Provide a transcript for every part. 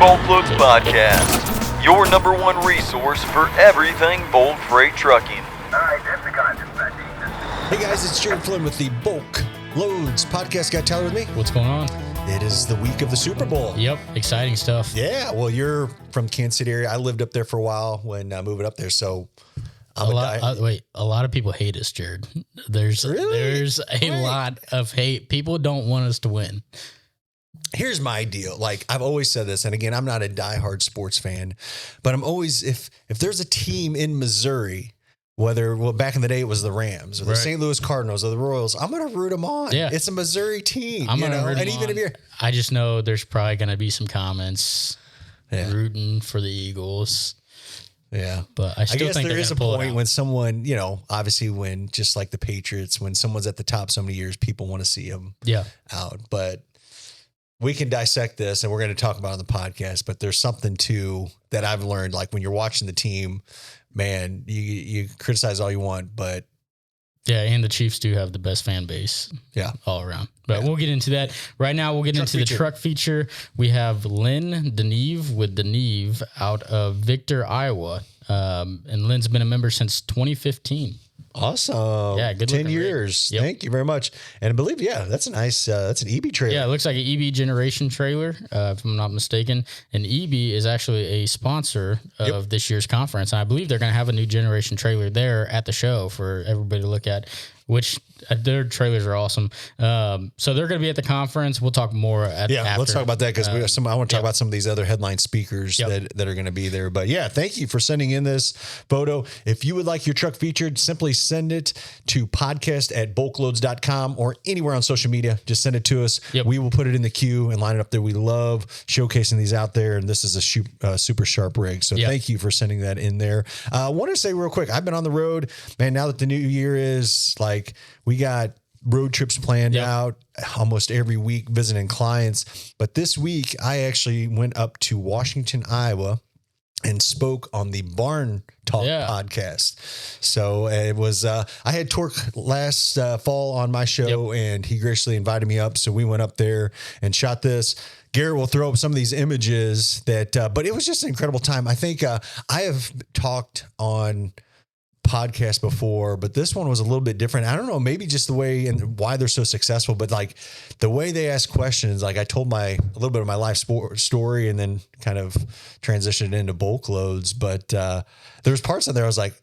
BulkLoads Podcast, your number one resource for everything bulk freight trucking. Alright, that's the concept. Hey guys, it's Jared Flinn with the BulkLoads Podcast. Got Tyler with me? What's going on? It is the week of the Super Bowl. Yep, exciting stuff. Yeah, well, you're from Kansas City area. I lived up there for a while when moving up there, so a lot of people hate us, Jared. There's a lot of hate. People don't want us to win. Here's my deal. Like, I've always said this, and again, I'm not a diehard sports fan, but I'm always, if there's a team in Missouri, back in the day it was the Rams or the St. Louis Cardinals or the Royals, I'm going to root them on. Yeah. It's a Missouri team. I'm going to root them on. I just know there's probably going to be some comments rooting for the Eagles. Yeah. But I guess think there is a point when someone, obviously when, just like the Patriots, when someone's at the top so many years, people want to see them out. But we can dissect this and we're going to talk about it on the podcast, but there's something too that I've learned, like when you're watching the team, man, you criticize all you want, but and the Chiefs do have the best fan base all around. But we'll get into that. Right now, we'll get into the truck feature. We have Lynn Deneve with Deneve out of Victor, Iowa. And Lynn's been a member since 2015. Awesome. Yeah, good 10 years. Yep. Thank you very much. And I believe, that's a nice, that's an EB trailer. Yeah, it looks like an EB generation trailer, if I'm not mistaken. And EB is actually a sponsor of this year's conference. And I believe they're going to have a new generation trailer there at the show for everybody to look at, which their trailers are awesome. So they're going to be at the conference. We'll talk more after. Let's talk about that because I want to talk about some of these other headline speakers that are going to be there. But thank you for sending in this photo. If you would like your truck featured, simply send it to podcast@bulkloads.com or anywhere on social media. Just send it to us. Yep. We will put it in the queue and line it up there. We love showcasing these out there, and this is a super sharp rig. So thank you for sending that in there. I want to say real quick, I've been on the road, man. Now that the new year is we got road trips planned out almost every week visiting clients. But this week I actually went up to Washington, Iowa and spoke on the BarnTalk podcast. So it was, I had Torque last fall on my show and he graciously invited me up. So we went up there and shot this. Garrett will throw up some of these images but it was just an incredible time. I think I have talked on podcast before, but this one was a little bit different. I don't know, maybe just the way and why they're so successful, but like the way they ask questions, like I told a little bit of my life story and then kind of transitioned into bulk loads. But there's parts of there I was like,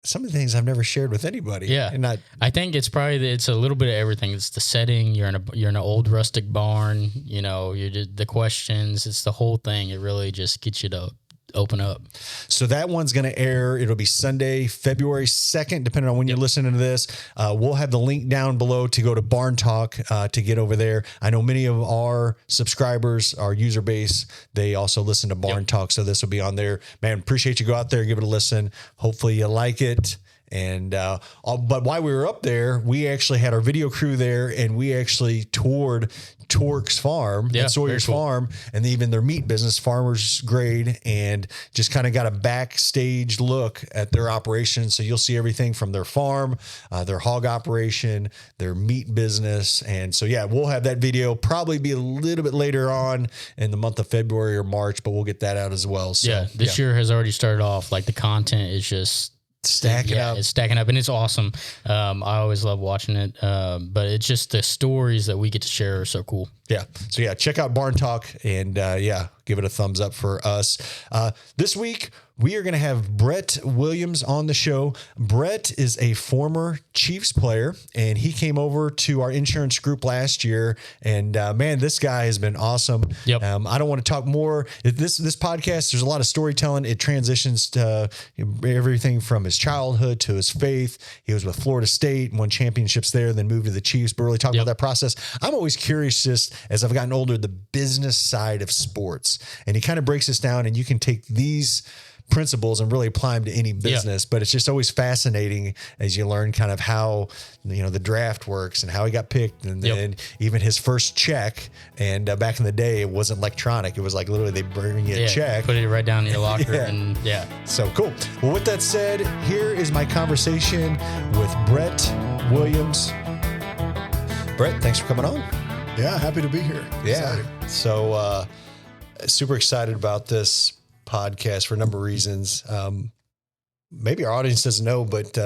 some of the things I've never shared with anybody. Yeah. And I think it's a little bit of everything. It's the setting. You're in an old rustic barn, you're the questions, it's the whole thing. It really just gets you to open up. So that one's going to air. It'll be Sunday, February 2nd, depending on when you're listening to this. We'll have the link down below to go to BarnTalk to get over there. I know many of our subscribers, our user base, they also listen to BarnTalk. So this will be on there. Man, appreciate you. Go out there, give it a listen. Hopefully you like it. And but while we were up there, we actually had our video crew there, and we actually toured Torque's farm and Sawyer's farm, and even their meat business, Farmers Grade, and just kind of got a backstage look at their operation. So you'll see everything from their farm, their hog operation, their meat business. And so, we'll have that video probably be a little bit later on in the month of February or March, but we'll get that out as well. So, this year has already started off. Like the content is just stacking up. It's stacking up and it's awesome. I always love watching it. But it's just the stories that we get to share are so cool. Yeah. So check out BarnTalk and give it a thumbs up for us. This week we are going to have Brett Williams on the show. Brett is a former Chiefs player, and he came over to our insurance group last year. And man, this guy has been awesome. Yep. I don't want to talk more. This podcast, there's a lot of storytelling. It transitions to everything from his childhood to his faith. He was with Florida State, won championships there, then moved to the Chiefs. But really talking about that process. I'm always curious, just as I've gotten older, the business side of sports. And he kind of breaks this down, and you can take these principles and really apply them to any business. But it's just always fascinating as you learn kind of how, the draft works and how he got picked. And then even his first check. And back in the day, it wasn't electronic. It was like literally they bring you a check. Put it right down in your locker. And So cool. Well, with that said, here is my conversation with Brett Williams. Brett, thanks for coming on. Yeah, happy to be here. Yeah. Excited. So super excited about this podcast for a number of reasons. Maybe our audience doesn't know, but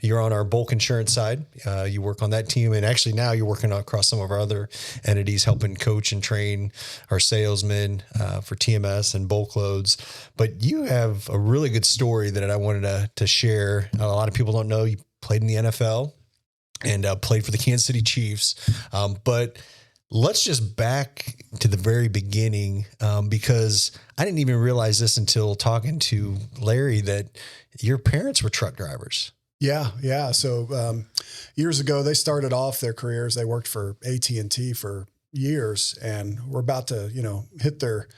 you're on our bulk insurance side. You work on that team. And actually now you're working across some of our other entities, helping coach and train our salesmen for TMS and BulkLoads. But you have a really good story that I wanted to share. A lot of people don't know you played in the NFL and played for the Kansas City Chiefs. But let's just back to the very beginning, because I didn't even realize this until talking to Larry that your parents were truck drivers. Yeah. So years ago, they started off their careers. They worked for AT&T for years and were about to, hit their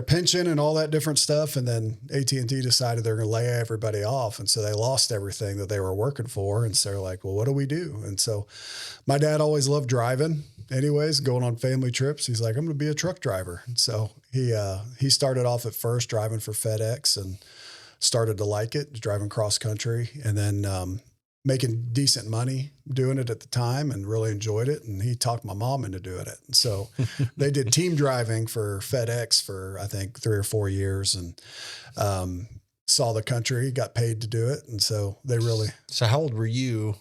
pension and all that different stuff. And then AT&T decided they're going to lay everybody off. And so they lost everything that they were working for. And so they're like, well, what do we do? And so my dad always loved driving anyways, going on family trips. He's like, I'm going to be a truck driver. And so he started off at first driving for FedEx and started to like it, driving cross country, and then making decent money doing it at the time and really enjoyed it. And he talked my mom into doing it. And so they did team driving for FedEx for, I think, 3 or 4 years, and saw the country, got paid to do it. And so they really. So how old were you?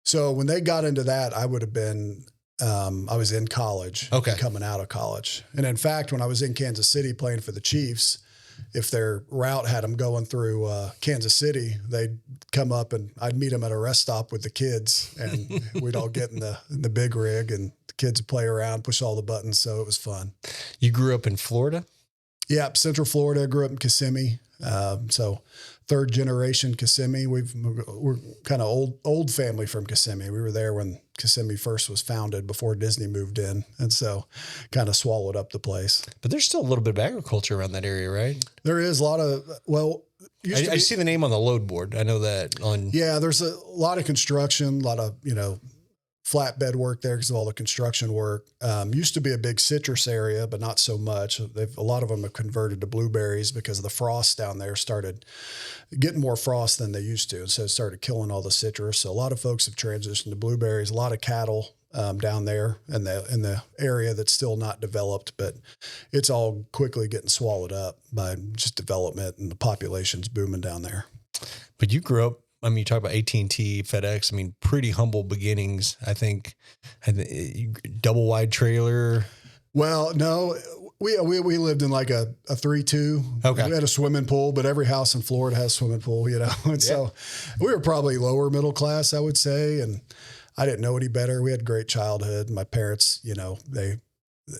So when they got into that, I would have been, I was in college, coming out of college. And in fact, when I was in Kansas City playing for the Chiefs, if their route had them going through Kansas City, they'd come up and I'd meet them at a rest stop with the kids, and we'd all get in the big rig, and the kids would play around, push all the buttons. So it was fun. You grew up in Florida? Yeah, Central Florida. Grew up in Kissimmee. So 3rd generation Kissimmee. We're kind of old family from Kissimmee. We were there when Kissimmee first was founded, before Disney moved in, and so kind of swallowed up the place. But there's still a little bit of agriculture around that area, right? There is a lot of, I see the name on the load board. I know that on. Yeah, there's a lot of construction, a lot of, flatbed work there because of all the construction work. Used to be a big citrus area, but not so much. A lot of them have converted to blueberries because the frost down there started getting more frost than they used to. And so it started killing all the citrus. So a lot of folks have transitioned to blueberries, a lot of cattle down there in the area that's still not developed, but it's all quickly getting swallowed up by just development, and the population's booming down there. But you grew up, you talk about AT&T, FedEx, pretty humble beginnings, I think. Double wide trailer. Well, no, we lived in like a 3-2. Okay. We had a swimming pool, but every house in Florida has a swimming pool, And so we were probably lower middle class, I would say. And I didn't know any better. We had a great childhood. My parents,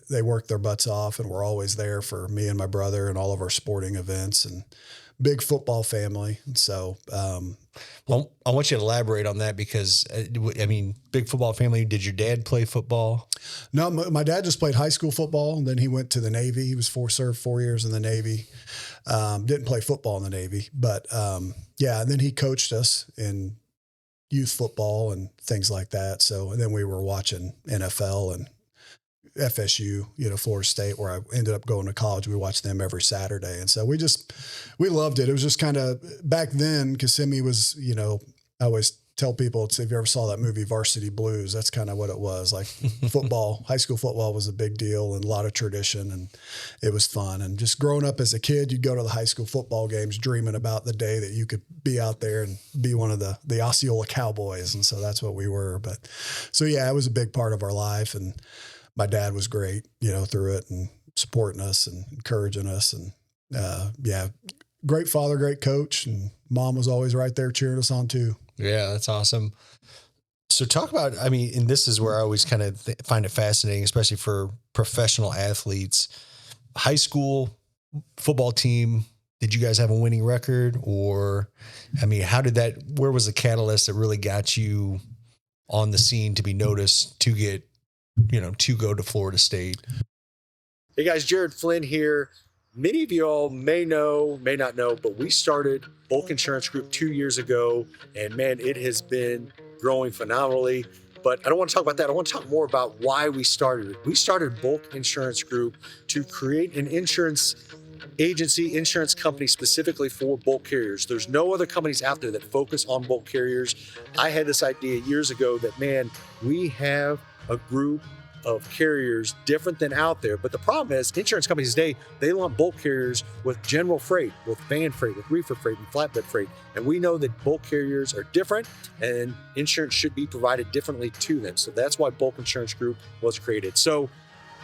they worked their butts off and were always there for me and my brother and all of our sporting events, and big football family. And so, well, I want you to elaborate on that because, big football family. Did your dad play football? No, my dad just played high school football, and then he went to the Navy. He was served 4 years in the Navy. Didn't play football in the Navy, but and then he coached us in youth football and things like that. So, and then we were watching NFL and FSU, Florida State, where I ended up going to college. We watched them every Saturday. And so we loved it. It was just kind of, back then, Kissimmee was, I always tell people, if you ever saw that movie Varsity Blues, that's kind of what it was. Like football, high school football was a big deal and a lot of tradition, and it was fun. And just growing up as a kid, you'd go to the high school football games dreaming about the day that you could be out there and be one of the Osceola Cowboys. And so that's what we were. But so, it was a big part of our life. And my dad was great, through it, and supporting us and encouraging us. And great father, great coach. And mom was always right there cheering us on too. Yeah, that's awesome. So talk about, and this is where I always kind of find it fascinating, especially for professional athletes. High school football team, did you guys have a winning record? Or, where was the catalyst that really got you on the scene to be noticed, to get, to go to Florida State? Hey guys, Jared Flinn here. Many of you all may know, may not know, but we started Bulk Insurance Group 2 years ago, and man, it has been growing phenomenally. But I don't want to talk about that. I want to talk more about why we started it. We started Bulk Insurance Group to create an insurance agency, insurance company specifically for bulk carriers. There's no other companies out there that focus on bulk carriers. I had this idea years ago that, man, we have a group of carriers different than out there. But the problem is insurance companies today, they lump bulk carriers with general freight, with van freight, with reefer freight, and flatbed freight. And we know that bulk carriers are different and insurance should be provided differently to them. So that's why Bulk Insurance Group was created. So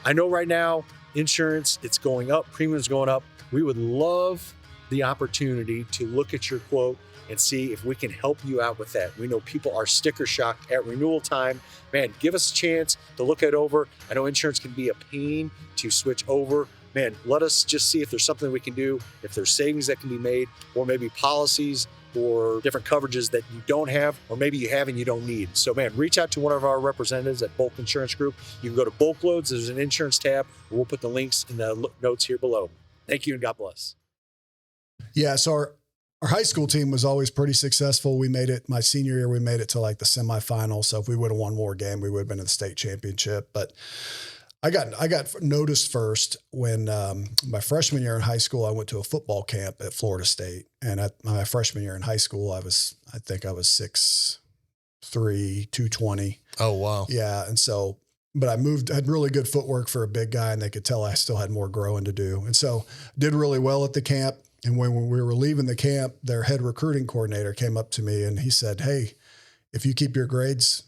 I know right now, insurance, it's going up, premiums going up. We would love the opportunity to look at your quote and see if we can help you out with that. We know people are sticker shock at renewal time. Man, give us a chance to look it over. I know insurance can be a pain to switch over. Man, let us just see if there's something we can do, if there's savings that can be made, or maybe policies or different coverages that you don't have, or maybe you have and you don't need. So man, reach out to one of our representatives at Bulk Insurance Group. You can go to BulkLoads, there's an insurance tab, and we'll put the links in the notes here below. Thank you and God bless. Yeah, so our high school team was always pretty successful. We made it, my senior year, we made it to like the semifinals. So if we would have won more game, we would have been in the state championship. But I got noticed first when my freshman year in high school, I went to a football camp at Florida State. And at my freshman year in high school, I think I was 6'3", 220. Oh, wow. Yeah. And so, but I had really good footwork for a big guy, and they could tell I still had more growing to do. And so did really well at the camp. And when we were leaving the camp, their head recruiting coordinator came up to me and he said, "Hey, if you keep your grades,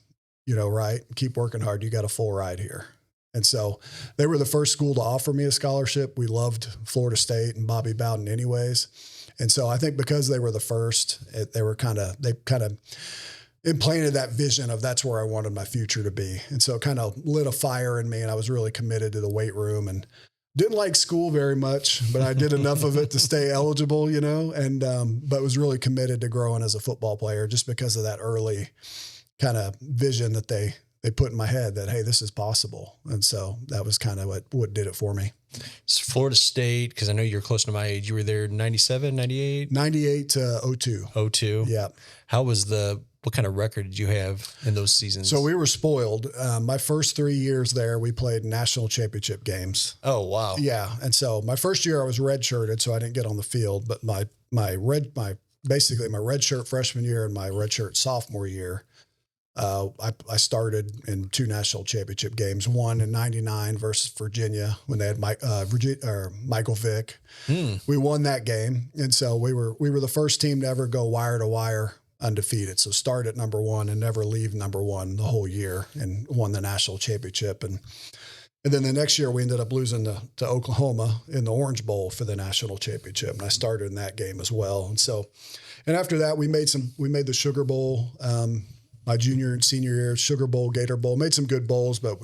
right, keep working hard, you got a full ride here." And so they were the first school to offer me a scholarship. We loved Florida State and Bobby Bowden anyways. And so I think because they were the first, they kind of implanted that vision of that's where I wanted my future to be. And so it kind of lit a fire in me, and I was really committed to the weight room and didn't like school very much, but I did enough of it to stay eligible, but was really committed to growing as a football player just because of that early kind of vision that they put in my head that, hey, this is possible. And so that was kind of what did it for me. So Florida State, because I know you're close to my age, you were there 97, 98? 98 to 02. 02. Yeah. What kind of record did you have in those seasons? So we were spoiled. My first 3 years there, we played national championship games. Oh, wow. Yeah. And so my first year I was redshirted, so I didn't get on the field, but my redshirt freshman year and my redshirt sophomore year, I started in 2 national championship games, one in 99 versus Virginia when they had Michael Vick. We won that game. And so we were the first team to ever go wire to wire undefeated. So start at number 1 and never leave number 1 the whole year, and won the national championship. And then the next year we ended up losing to Oklahoma in the Orange Bowl for the national championship. And I started in that game as well. And after that we made the Sugar Bowl, my junior and senior year, Sugar Bowl, Gator Bowl, made some good bowls, but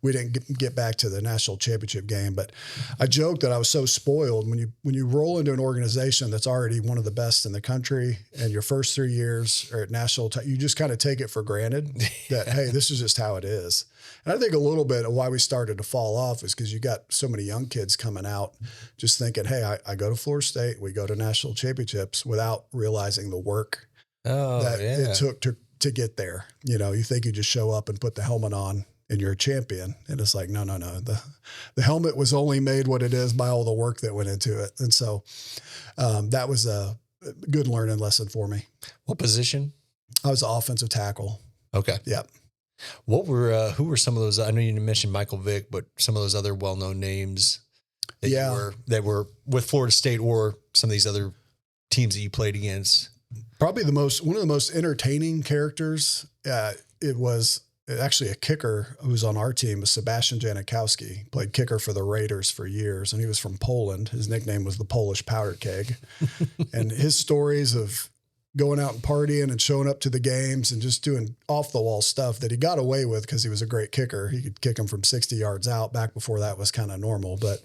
we didn't get back to the national championship game. But I joked that I was so spoiled when you roll into an organization that's already one of the best in the country, and your first 3 years are at national, you just kind of take it for granted that, hey, this is just how it is. And I think a little bit of why we started to fall off is because you got so many young kids coming out just thinking, hey, I go to Florida State, we go to national championships, without realizing the work it took to get there. You think you just show up and put the helmet on and you're a champion. And it's like, no. The helmet was only made what it is by all the work that went into it. And so that was a good learning lesson for me. What position? I was an offensive tackle. Okay. Yep. Who were some of those? I know you mentioned Michael Vick, but some of those other well-known names that were with Florida State or some of these other teams that you played against. Probably one of the most entertaining characters. It was actually a kicker who was on our team, was Sebastian Janikowski, played kicker for the Raiders for years. And he was from Poland. His nickname was the Polish powder keg. And his stories of going out and partying and showing up to the games and just doing off the wall stuff that he got away with because he was a great kicker. He could kick them from 60 yards out back before that was kind of normal. But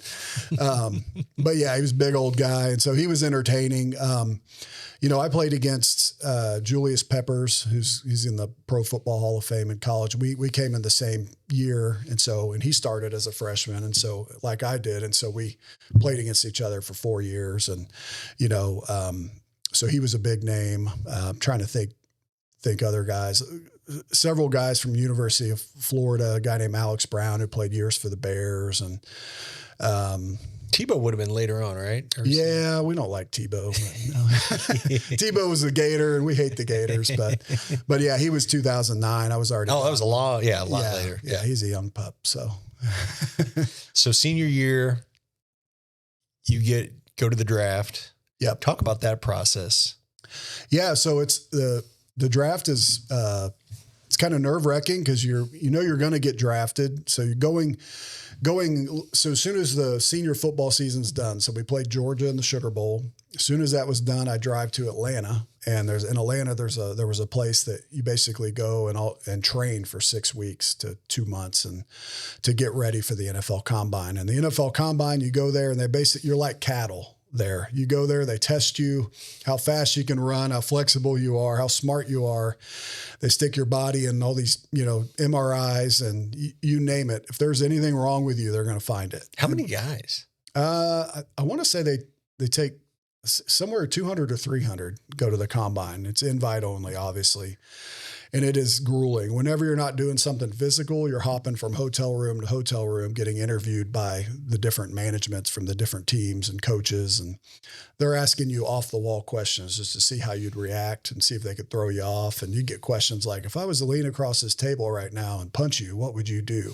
yeah, he was a big old guy. And so he was entertaining. I played against Julius Peppers, he's in the Pro Football Hall of Fame in college. We came in the same year. And he started as a freshman. And so like I did. And so we played against each other for 4 years. And, so he was a big name. I'm trying to think other guys. Several guys from University of Florida, a guy named Alex Brown who played years for the Bears. And Tebow would have been later on, right? Yeah, we don't like Tebow. Tebow was a Gator, and we hate the Gators. But yeah, he was 2009. I was already. Oh, that was a lot later. Yeah, he's a young pup. So, so senior year, you go to the draft. Yep. Talk about that process. Yeah. So it's the draft is it's kind of nerve wracking because you're going to get drafted. So you're going. So as soon as the senior football season's done, so we played Georgia in the Sugar Bowl. As soon as that was done, I drive to Atlanta, and there was a place that you basically go and train for 6 weeks to 2 months and to get ready for the NFL Combine. And the NFL Combine, you go there and you're like cattle. There. You go there, they test you, how fast you can run, how flexible you are, how smart you are. They stick your body in all these, MRIs and you name it. If there's anything wrong with you, they're going to find it. How many guys? I want to say they take somewhere 200 or 300 go to the Combine. It's invite only, obviously. And it is grueling. Whenever you're not doing something physical, you're hopping from hotel room to hotel room, getting interviewed by the different managements from the different teams and coaches. And they're asking you off the wall questions just to see how you'd react and see if they could throw you off. And you get questions like, if I was to lean across this table right now and punch you, what would you do?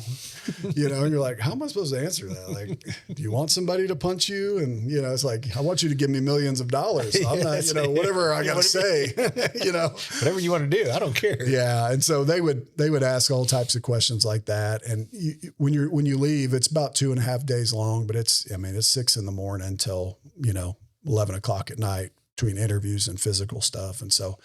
And you're like, how am I supposed to answer that? Like, do you want somebody to punch you? And, it's like, I want you to give me millions of dollars. So I'm not, whatever I got to say, Whatever you want to do. I don't care. Yeah. And so they would ask all types of questions like that. And when you leave, it's about 2.5 days long, but it's 6 a.m. until, 11 o'clock at night between interviews and physical stuff. And so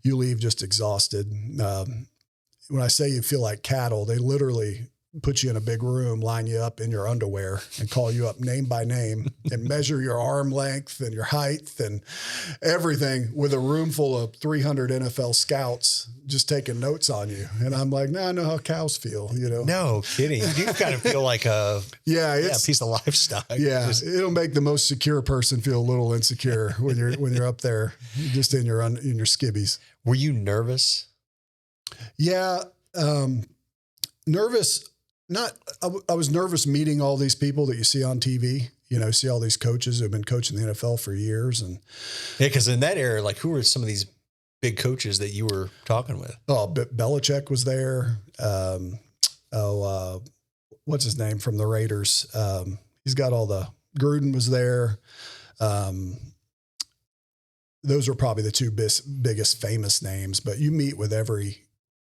you leave just exhausted. When I say you feel like cattle, they literally put you in a big room, line you up in your underwear and call you up name by name and measure your arm length and your height and everything with a room full of 300 NFL scouts just taking notes on you. And I'm like, I know how cows feel, No kidding. You kind of feel like a piece of livestock. Yeah. It'll make the most secure person feel a little insecure when you're up there just in your skibbies. Were you nervous? Yeah. Nervous. I was nervous meeting all these people that you see on TV, see all these coaches who have been coaching the NFL for years. And yeah, because in that era, like, who were some of these big coaches that you were talking with? Oh, Belichick was there. What's his name from the Raiders? He's got Gruden was there. Those are probably the two biggest famous names, but you meet with every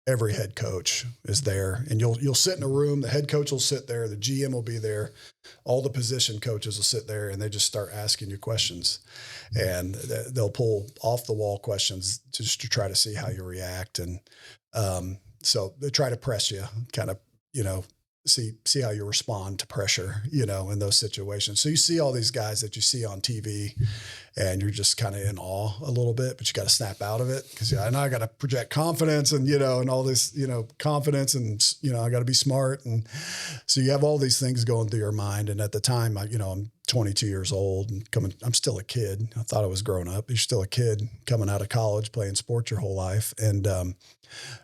head coach is there, and you'll sit in a room. The head coach will sit there. The GM will be there. All the position coaches will sit there, and they just start asking you questions, and they'll pull off the wall questions just to try to see how you react. And so they try to press you, kind of, see how you respond to pressure, in those situations. So you see all these guys that you see on TV and you're just kind of in awe a little bit, but you got to snap out of it because I know I got to project confidence and, and all this, confidence and, I got to be smart. And so you have all these things going through your mind. And at the time, I'm 22 years old and I'm still a kid. I thought I was grown up. You're still a kid coming out of college, playing sports your whole life. And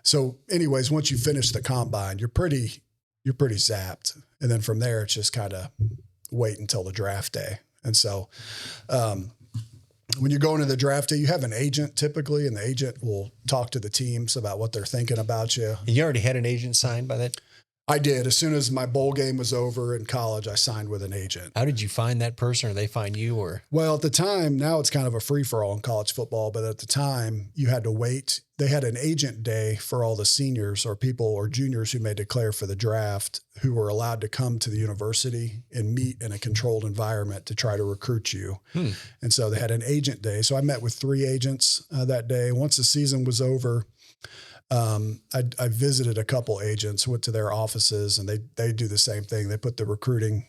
so anyways, once you finish the combine, you're pretty zapped. And then from there, it's just kind of wait until the draft day. And so when you're going to the draft day, you have an agent typically, and the agent will talk to the teams about what they're thinking about you. And you already had an agent signed by that? I did. As soon as my bowl game was over in college, I signed with an agent. How did you find that person, or they find you? Or well, at the time, now it's kind of a free-for-all in college football, but at the time you had to wait. They had an agent day for all the seniors or people or juniors who may declare for the draft who were allowed to come to the university and meet in a controlled environment to try to recruit you. And so they had an agent day. So I met with 3 agents that day. Once the season was over, I visited a couple agents, went to their offices, and they do the same thing. They put the recruiting,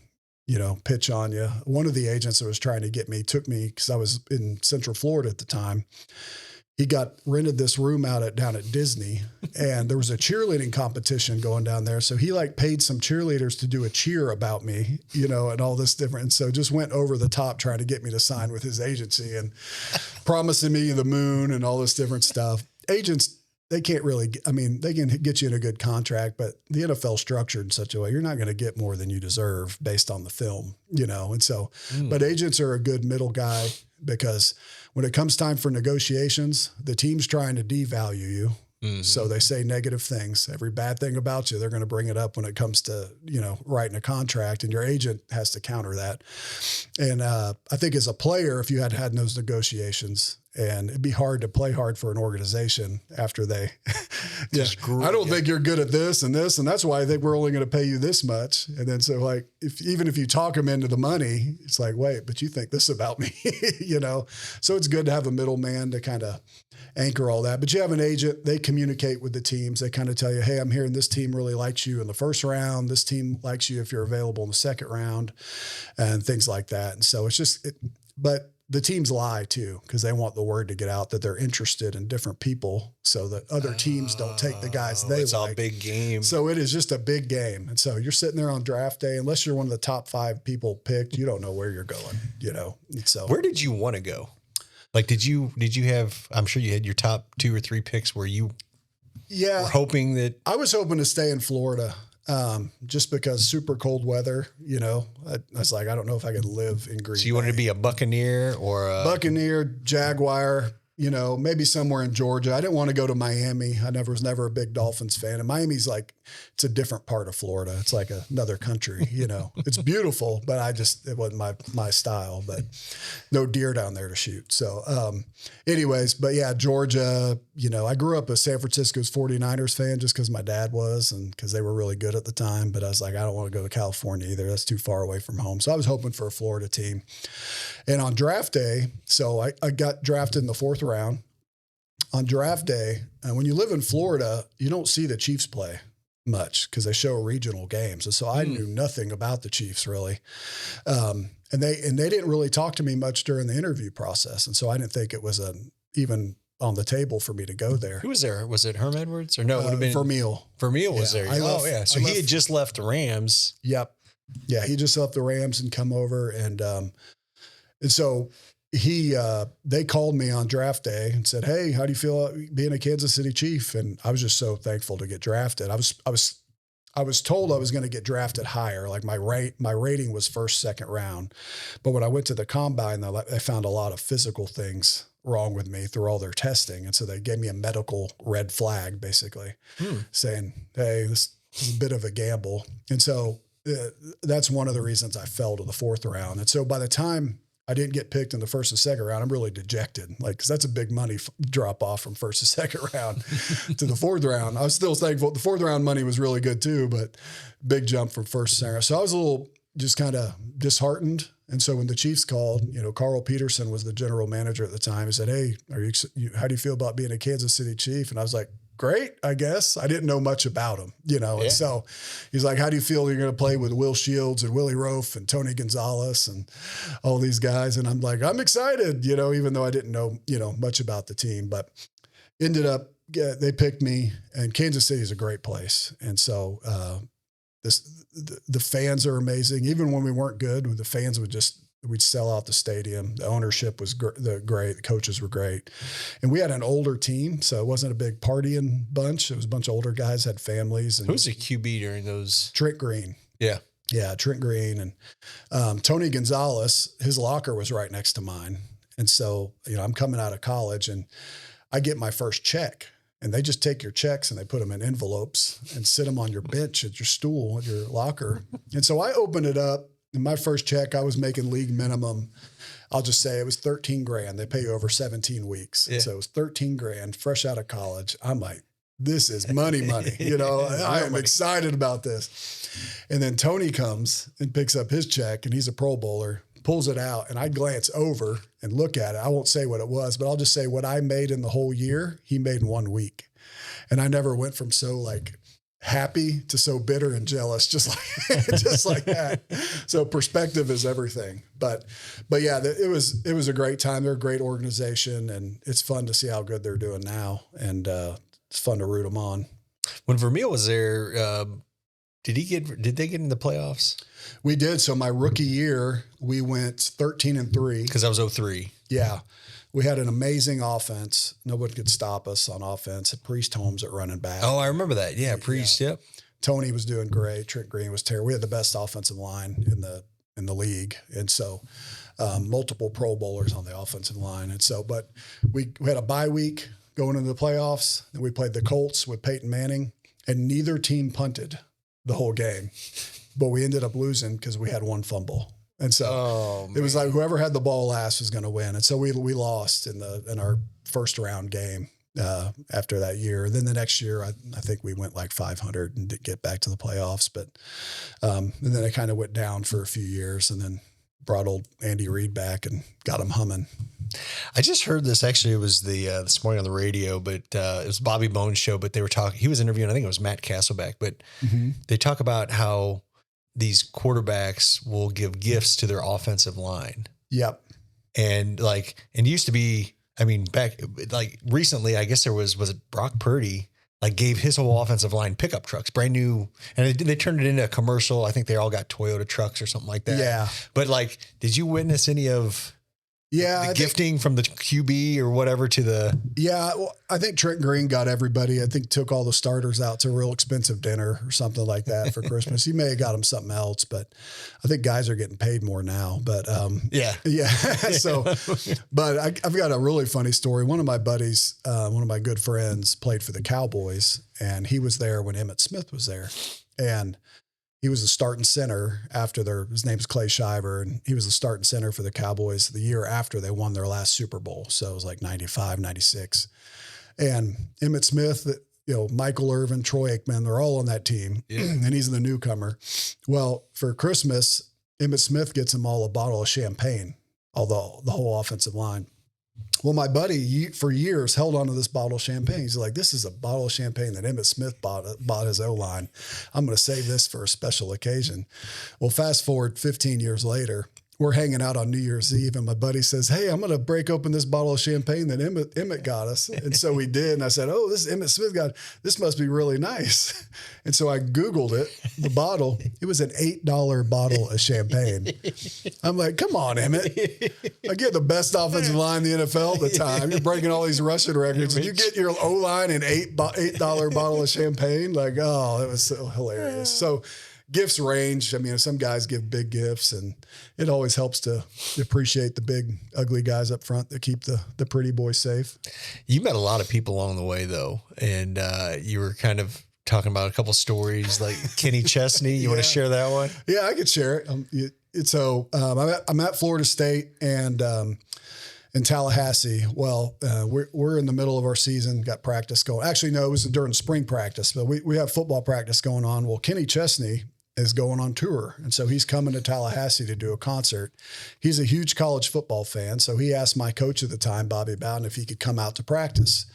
pitch on you. One of the agents that was trying to get me took me, because I was in Central Florida at the time. He rented this room down at Disney, and there was a cheerleading competition going down there. So he paid some cheerleaders to do a cheer about me, and all this different. And so just went over the top trying to get me to sign with his agency and promising me the moon and all this different stuff. Agents, they can't really, they can get you in a good contract, but the NFL structured in such a way, you're not going to get more than you deserve based on the film, And so, but agents are a good middle guy because when it comes time for negotiations, the team's trying to devalue you. So they say negative things. Every bad thing about you, they're going to bring it up when it comes to, writing a contract, and your agent has to counter that. And I think as a player, if you had those negotiations, and it'd be hard to play hard for an organization after they, I don't think you're good at this, and that's why I think we're only going to pay you this much. And then so like, even if you talk them into the money, it's like, wait, but you think this about me, So it's good to have a middleman to kind of anchor all that. But you have an agent, they communicate with the teams. They kind of tell you, hey, I'm hearing this team really likes you in the first round. This team likes you if you're available in the second round, and things like that. And so it's just, but the teams lie too, because they want the word to get out that they're interested in different people so that other teams don't take the guys they it's like. It's a big game. So it is just a big game. And so you're sitting there on draft day, unless you're one of the top 5 people picked, you don't know where you're going, And so where did you want to go? Like, did you have, I'm sure you had your top 2 or 3 picks where you were hoping that. I was hoping to stay in Florida. Just because super cold weather, I was like, I don't know if I could live in Green Bay. So you wanted to be a Buccaneer or a Buccaneer, Jaguar, maybe somewhere in Georgia. I didn't want to go to Miami. I was never a big Dolphins fan. And Miami's like, it's a different part of Florida. It's like another country, It's beautiful, but it wasn't my style, but no deer down there to shoot. So, anyways, but yeah, Georgia, I grew up a San Francisco's 49ers fan just because my dad was, and because they were really good at the time. But I was like, I don't want to go to California either. That's too far away from home. So I was hoping for a Florida team. And on draft day, so I got drafted in the 4th round. On draft day, and when you live in Florida, you don't see the Chiefs play much because they show regional games. And so I knew nothing about the Chiefs really. And they didn't really talk to me much during the interview process. And so I didn't think it was even on the table for me to go there. Who was there? Was it Herm Edwards or no? It would have been Vermeil. Vermeil was there. So he had just left the Rams. Yep. Yeah. He just left the Rams and come over. And so they called me on draft day and said, hey, how do you feel being a Kansas City Chief? And I was just so thankful to get drafted. I was told I was going to get drafted higher. Like my rating was 1st, 2nd round. But when I went to the combine, they found a lot of physical things wrong with me through all their testing. And so they gave me a medical red flag, basically saying, hey, this is a bit of a gamble. And so that's one of the reasons I fell to the 4th round. And so by the time I didn't get picked in the 1st and 2nd round, I'm really dejected. Cause that's a big money drop off from 1st and 2nd round to the 4th round. I was still thankful. The 4th round money was really good too, but big jump from 1st to 2nd. So I was a little just kind of disheartened. And so when the Chiefs called, Carl Peterson was the general manager at the time. He said, hey, how do you feel about being a Kansas City Chief? And I was like, great, I guess. I didn't know much about him, And so he's like, how do you feel you're going to play with Will Shields and Willie Roaf and Tony Gonzalez and all these guys? And I'm like, I'm excited, even though I didn't know, much about the team. But ended up, they picked me, and Kansas City is a great place. And so the fans are amazing. Even when we weren't good, the fans we'd sell out the stadium. The ownership was great. The coaches were great. And we had an older team, so it wasn't a big partying bunch. It was a bunch of older guys, had families. And who's the QB during those? Trent Green. Yeah. Yeah, Trent Green. And Tony Gonzalez, his locker was right next to mine. And so, I'm coming out of college, and I get my first check. And they just take your checks and they put them in envelopes and sit them on your bench at your stool, at your locker. And so I opened it up. In my first check, I was making league minimum. I'll just say it was $13,000. They pay you over 17 weeks. Yeah. So it was $13,000 fresh out of college. I'm like, this is money. I am excited about this. And then Tony comes and picks up his check, and he's a Pro Bowler, pulls it out, and I glance over and look at it. I won't say what it was, but I'll just say what I made in the whole year, he made in 1 week. And I never went from so happy to so bitter and jealous, just like that. So perspective is everything. But yeah, it was a great time. They're a great organization, and it's fun to see how good they're doing now. And it's fun to root them on. When Vermeil was there, did they get in the playoffs? We did. So my rookie year, we went 13-3. Because that was 03. Yeah. We had an amazing offense. Nobody could stop us on offense. Priest Holmes at running back. Oh, I remember that. Yeah, Priest. Yep. Tony was doing great. Trent Green was terrible. We had the best offensive line in the league, and so multiple Pro Bowlers on the offensive line. And so, but we had a bye week going into the playoffs. Then we played the Colts with Peyton Manning, and neither team punted the whole game, but we ended up losing because we had one fumble. And so it was like whoever had the ball last was going to win. And so we lost in our first round game after that year. And then the next year, I think we went like 500 and did get back to the playoffs. But and then it kind of went down for a few years, and then brought old Andy Reid back and got him humming. I just heard this. Actually, it was this morning on the radio, but it was Bobby Bones' show. But they were talking. He was interviewing. I think it was Matt Castleback. But they talk about how these quarterbacks will give gifts to their offensive line. Yep. And it used to be, I mean, back like recently, I guess was it Brock Purdy, like gave his whole offensive line pickup trucks, brand new. And they turned it into a commercial. I think they all got Toyota trucks or something like that. Yeah. But did you witness any of the gifting from the QB or whatever to the? Yeah. Well, I think Trent Green got everybody. I think took all the starters out to a real expensive dinner or something like that for Christmas. He may have got them something else, but I think guys are getting paid more now. But yeah. So, but I've got a really funny story. One of my buddies, one of my good friends, played for the Cowboys, and he was there when Emmitt Smith was there, and he was a starting center after his name is Clay Shiver, and he was a starting center for the Cowboys the year after they won their last Super Bowl. So it was like 95, 96. And Emmitt Smith, Michael Irvin, Troy Aikman, they're all on that team. Yeah. And he's the newcomer. Well, for Christmas, Emmitt Smith gets them all a bottle of champagne, although the whole offensive line. Well, my buddy for years held on to this bottle of champagne. He's like, this is a bottle of champagne that Emmitt Smith bought his O-line. I'm going to save this for a special occasion. Well, fast forward 15 years later, we're hanging out on New Year's Eve, and my buddy says, hey, I'm going to break open this bottle of champagne that Emmitt got us. And so we did. And I said, oh, this Emmitt Smith this must be really nice. And so I Googled it, the bottle. It was an $8 bottle of champagne. I'm like, come on, Emmitt. I get the best offensive line in the NFL at the time. You're breaking all these rushing records, and you get your O-line an $8 bottle of champagne. Like, oh, that was so hilarious. So gifts range. I mean, some guys give big gifts, and it always helps to appreciate the big, ugly guys up front that keep the pretty boys safe. You met a lot of people along the way, though, and you were kind of talking about a couple stories like Kenny Chesney. You want to share that one? Yeah, I could share it. I'm at Florida State and in Tallahassee. Well, we're in the middle of our season, got practice going. Actually, no, it was during spring practice, but we have football practice going on. Well, Kenny Chesney is going on tour. And so he's coming to Tallahassee to do a concert. He's a huge college football fan. So he asked my coach at the time, Bobby Bowden, if he could come out to practice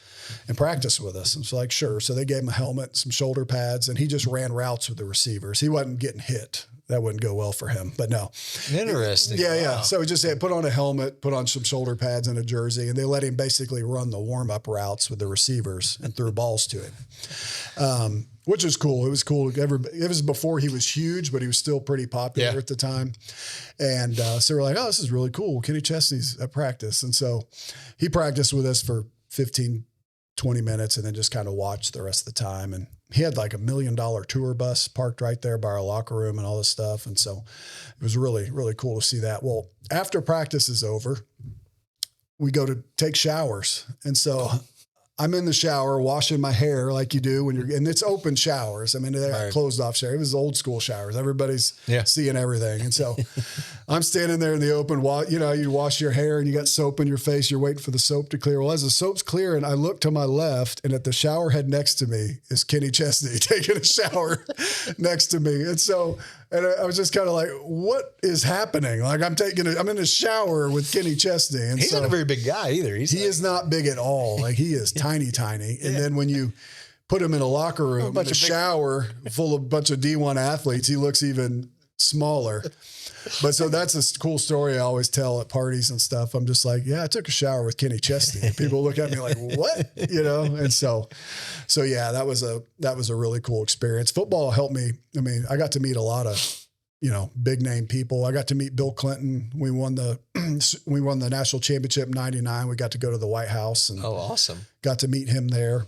with us. And so like, sure. So they gave him a helmet, some shoulder pads, and he just ran routes with the receivers. He wasn't getting hit. That wouldn't go well for him, but no. Interesting. Yeah. Wow. So he just had put on a helmet, put on some shoulder pads and a jersey, and they let him basically run the warm-up routes with the receivers and threw balls to him, which was cool. It was cool. It was before he was huge, but he was still pretty popular at the time. And so we're like, oh, this is really cool. Kenny Chesney's at practice. And so he practiced with us for 15, 20 minutes and then just kind of watched the rest of the time. And he had like $1 million tour bus parked right there by our locker room and all this stuff. And so it was really, really cool to see that. Well, after practice is over, we go to take showers. And so I'm in the shower washing my hair like you do and it's open showers. I mean, they're closed off shower. It was old school showers. Everybody's seeing everything. And so I'm standing there in the open, you wash your hair and you got soap in your face. You're waiting for the soap to clear. Well, as the soap's clearing, I look to my left and at the shower head next to me is Kenny Chesney taking a shower next to me. And so, I was just kind of like, what is happening? Like I'm in a shower with Kenny Chesney. And he's not a very big guy either. He is not big at all. Like he is tiny. And then when you put him in a locker room, in a shower full of a bunch of D1 athletes, he looks even smaller. But so that's a cool story I always tell at parties and stuff. I'm just like, yeah, I took a shower with Kenny Chesney. And people look at me like, what? And so yeah, that was a really cool experience. Football helped me. I mean, I got to meet a lot of big name people. I got to meet Bill Clinton. We won the national championship in '99. We got to go to the White House and awesome. Got to meet him there.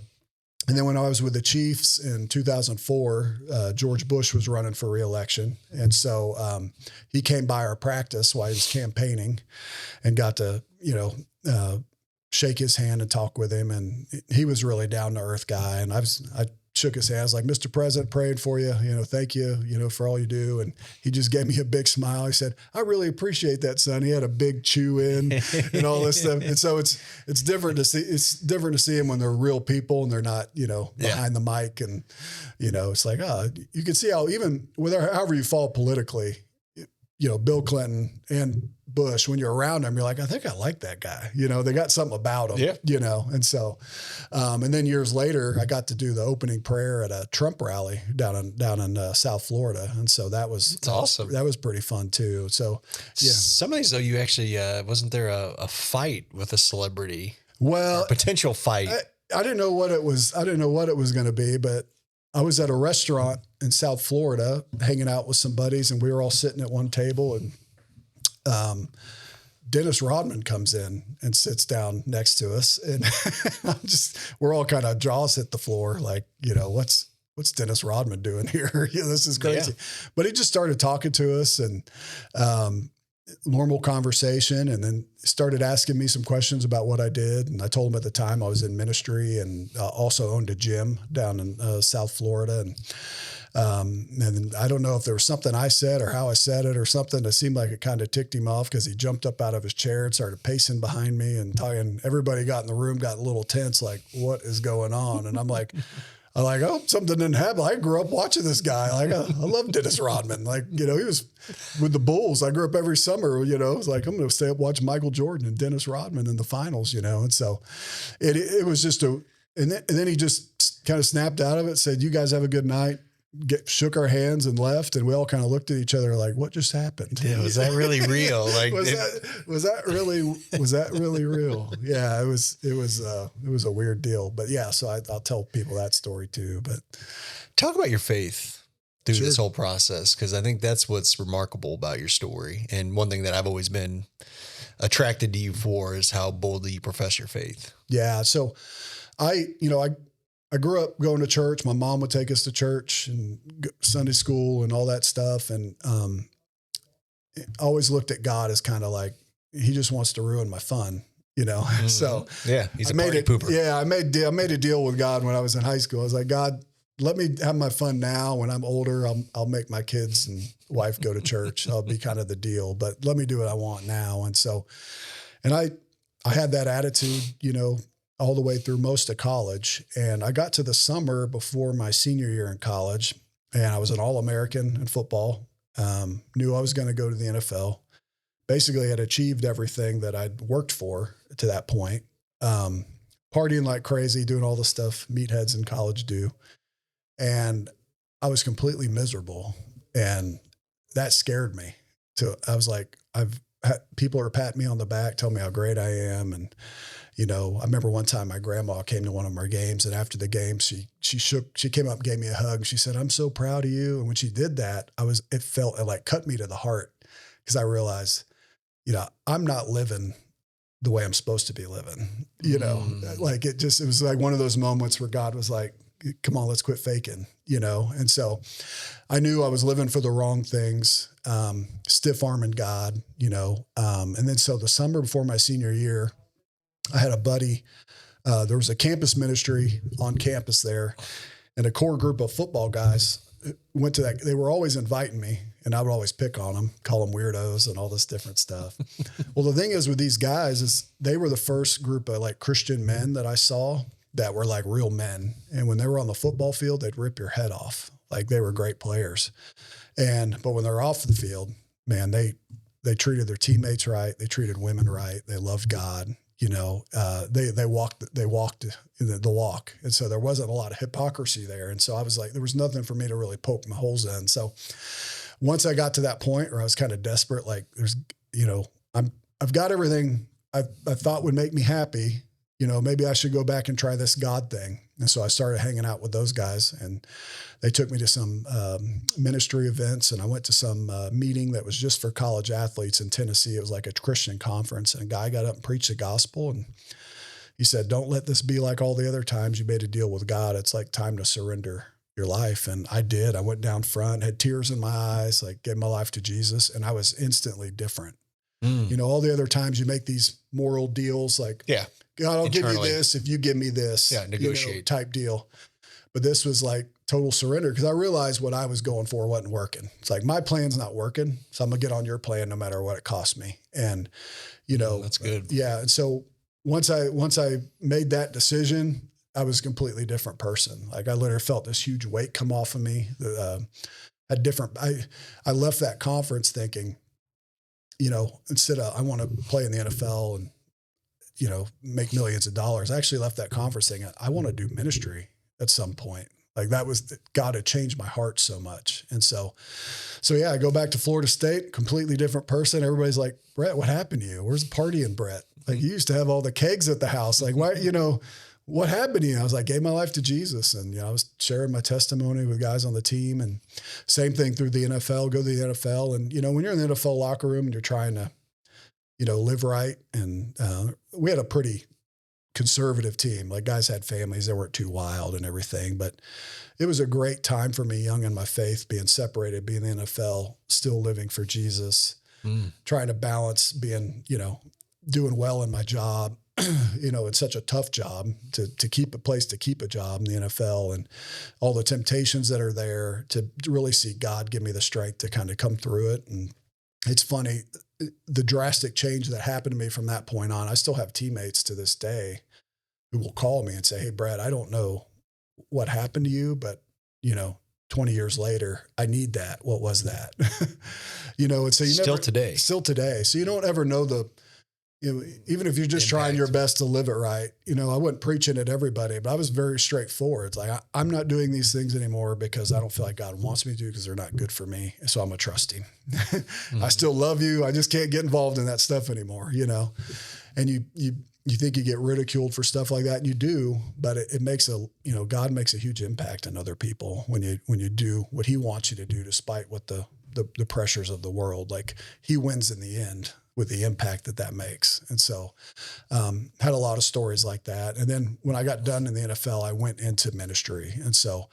And then when I was with the Chiefs in 2004, George Bush was running for re-election. And so he came by our practice while he was campaigning and got to, shake his hand and talk with him. And he was really down to earth guy. And I shook his hand. I was like, Mr. President, praying for you, thank you, for all you do. And he just gave me a big smile. He said, I really appreciate that, son. He had a big chew in and all this stuff. And so it's different to see him when they're real people and they're not, behind the mic. And, it's like, you can see how even however you fall politically, Bill Clinton and Bush, when you're around them, you're like, I think I like that guy. They got something about him, And so, and then years later, I got to do the opening prayer at a Trump rally down in South Florida. And so that's awesome. That was pretty fun too. So, yeah. Some of these though, you actually, wasn't there a fight with a celebrity? Well, a potential fight. I didn't know what it was. I didn't know what it was going to be, but I was at a restaurant in South Florida hanging out with some buddies, and we were all sitting at one table, and Dennis Rodman comes in and sits down next to us, and we're all kind of jaws hit the floor, like, what's Dennis Rodman doing here? This is crazy. Yeah. But he just started talking to us and normal conversation, and then started asking me some questions about what I did. And I told him at the time I was in ministry and also owned a gym down in South Florida. And I don't know if there was something I said or how I said it or something that seemed like it kind of ticked him off, because he jumped up out of his chair and started pacing behind me and talking. Everybody got in the room, got a little tense, like, what is going on? And I'm like, oh, something didn't happen. I grew up watching this guy. Like, I love Dennis Rodman. Like, he was with the Bulls. I grew up every summer, it was like, I'm going to stay up, watch Michael Jordan and Dennis Rodman in the finals, And so it was just and then he just kind of snapped out of it, said, you guys have a good night. Shook our hands and left, and we all kind of looked at each other like, what just happened? Yeah, was that really real? Like, was that really real? Yeah, it was a weird deal. But yeah, so I'll tell people that story too. But talk about your faith through this whole process, because I think that's what's remarkable about your story. And one thing that I've always been attracted to you for is how boldly you profess your faith. Yeah. So I grew up going to church. My mom would take us to church and Sunday school and all that stuff. And I always looked at God as kind of like, he just wants to ruin my fun, Mm-hmm. So yeah, he's a party pooper. Yeah, I made a deal with God when I was in high school. I was like, God, let me have my fun now. When I'm older, I'll make my kids and wife go to church. I'll be kind of the deal, but let me do what I want now. And so, and I had that attitude, all the way through most of college. And I got to the summer before my senior year in college, and I was an All-American in football. Knew I was going to go to the NFL. Basically had achieved everything that I'd worked for to that point. Partying like crazy, doing all the stuff meatheads in college do. And I was completely miserable. And that scared me. I was like, people are patting me on the back, telling me how great I am. And, I remember one time my grandma came to one of our games, and after the game, she came up and gave me a hug. She said, I'm so proud of you. And when she did that, it like cut me to the heart, because I realized, I'm not living the way I'm supposed to be living, like it was like one of those moments where God was like, come on, let's quit faking, And so I knew I was living for the wrong things, stiff arming God, and then so the summer before my senior year, I had a buddy, there was a campus ministry on campus there, and a core group of football guys went to that. They were always inviting me, and I would always pick on them, call them weirdos and all this different stuff. Well, the thing is with these guys is they were the first group of like Christian men that I saw that were like real men. And when they were on the football field, they'd rip your head off. Like they were great players. But when they're off the field, man, they treated their teammates right. They treated women right. They loved God. They walked the walk. And so there wasn't a lot of hypocrisy there. And so I was like, there was nothing for me to really poke my holes in. So once I got to that point where I was kind of desperate, like I've got everything I thought would make me happy. maybe I should go back and try this God thing. And so I started hanging out with those guys, and they took me to some ministry events, and I went to some meeting that was just for college athletes in Tennessee. It was like a Christian conference, and a guy got up and preached the gospel, and he said, "Don't let this be like all the other times you made a deal with God. It's like time to surrender your life." And I did. I went down front, had tears in my eyes, like gave my life to Jesus, and I was instantly different. All the other times you make these moral deals, like, God, I'll give you this if you give me this. Yeah, negotiate type deal. But this was like total surrender, because I realized what I was going for wasn't working. It's like, my plan's not working, so I'm gonna get on your plan no matter what it costs me. And that's good. Yeah. And so once I made that decision, I was a completely different person. Like, I literally felt this huge weight come off of me. I left that conference thinking, instead of, I want to play in the NFL and, make millions of dollars. I actually left that conference thinking, I want to do ministry at some point. Like, that was, God had changed my heart so much. And so yeah, I go back to Florida State, completely different person. Everybody's like, "Brett, what happened to you? Where's the partying, Brett? Like, you used to have all the kegs at the house. Like, why, what happened to you?" I was like, gave my life to Jesus. And, I was sharing my testimony with guys on the team, and same thing through the NFL, go to the NFL. And, when you're in the NFL locker room and you're trying to, live right. And we had a pretty conservative team. Like, guys had families, they weren't too wild and everything, but it was a great time for me, young in my faith, being separated, being in the NFL, still living for Jesus, trying to balance being, doing well in my job. It's such a tough job to keep a job in the NFL, and all the temptations that are there, to really see God give me the strength to kind of come through it. And it's funny, the drastic change that happened to me from that point on. I still have teammates to this day who will call me and say, "Hey, Brad, I don't know what happened to you, but 20 years later, I need that. What was that?" And so still today. So you don't ever know even if you're just trying your best to live it right. I wasn't preaching at everybody, but I was very straightforward. It's like, I'm not doing these things anymore because I don't feel like God wants me to, because they're not good for me. So I'm going to trust him. I still love you. I just can't get involved in that stuff anymore, and you think you get ridiculed for stuff like that, and you do, but it makes God makes a huge impact on other people when you do what he wants you to do, despite what the pressures of the world. Like, he wins in the end with the impact that makes. And so, had a lot of stories like that. And then when I got done in the NFL, I went into ministry. And so,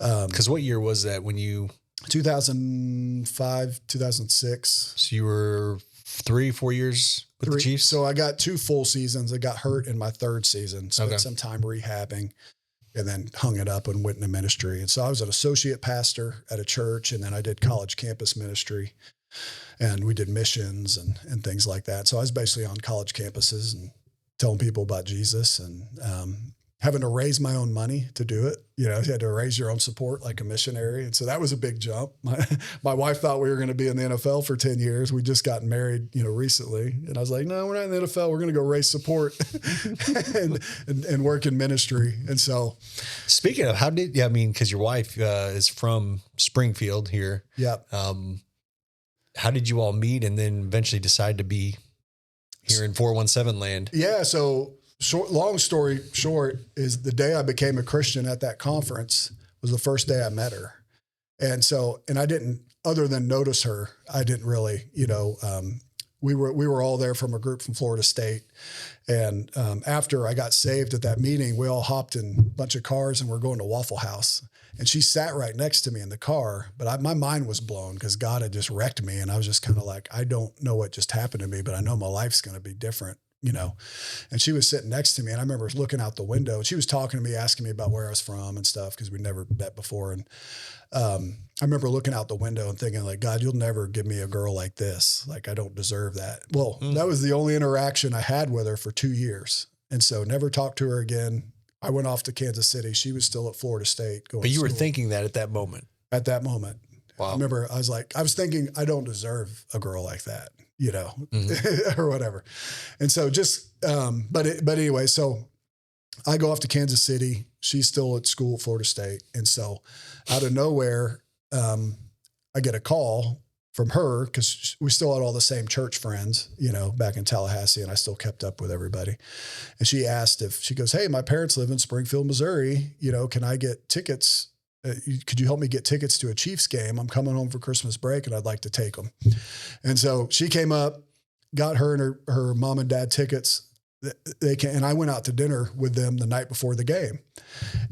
cause what year was that when you? 2005, 2006. So you were 3-4 years with the Chiefs? So I got 2 full seasons. I got hurt in my 3rd season. Spent some time rehabbing, and then hung it up and went into ministry. And so I was an associate pastor at a church, and then I did college campus ministry, and we did missions and things like that. So I was basically on college campuses and telling people about Jesus, and having to raise my own money to do it. You had to raise your own support like a missionary. And so that was a big jump. My wife thought we were going to be in the NFL for 10 years. We just got married, recently. And I was like, "No, we're not in the NFL. We're going to go raise support and work in ministry." And so, speaking of, because your wife is from Springfield here. Yeah. How did you all meet and then eventually decide to be here in 417 land? Yeah. So long story short is, the day I became a Christian at that conference was the first day I met her. And I didn't, other than notice her, I didn't really, we were all there from a group from Florida State. And after I got saved at that meeting, we all hopped in a bunch of cars and we're going to Waffle House. And she sat right next to me in the car, but my mind was blown because God had just wrecked me. And I was just kind of like, I don't know what just happened to me, but I know my life's going to be different, and she was sitting next to me, and I remember looking out the window, and she was talking to me, asking me about where I was from and stuff, because we'd never met before. And I remember looking out the window and thinking, like, "God, you'll never give me a girl like this. Like, I don't deserve that." Well, that was the only interaction I had with her for 2 years. And so never talked to her again. I went off to Kansas City. She was still at Florida State. But you were thinking that at that moment? At that moment. Wow. I remember I was thinking, I don't deserve a girl like that, or whatever. And so but anyway, so I go off to Kansas City. She's still at school at Florida State. And so out of nowhere, I get a call from her, because we still had all the same church friends, back in Tallahassee, and I still kept up with everybody. And she asked she goes, hey, my parents live in Springfield, Missouri. Can I get tickets? Could you help me get tickets to a Chiefs game? I'm coming home for Christmas break and I'd like to take them. And so she came up, got her and her mom and dad tickets. And I went out to dinner with them the night before the game.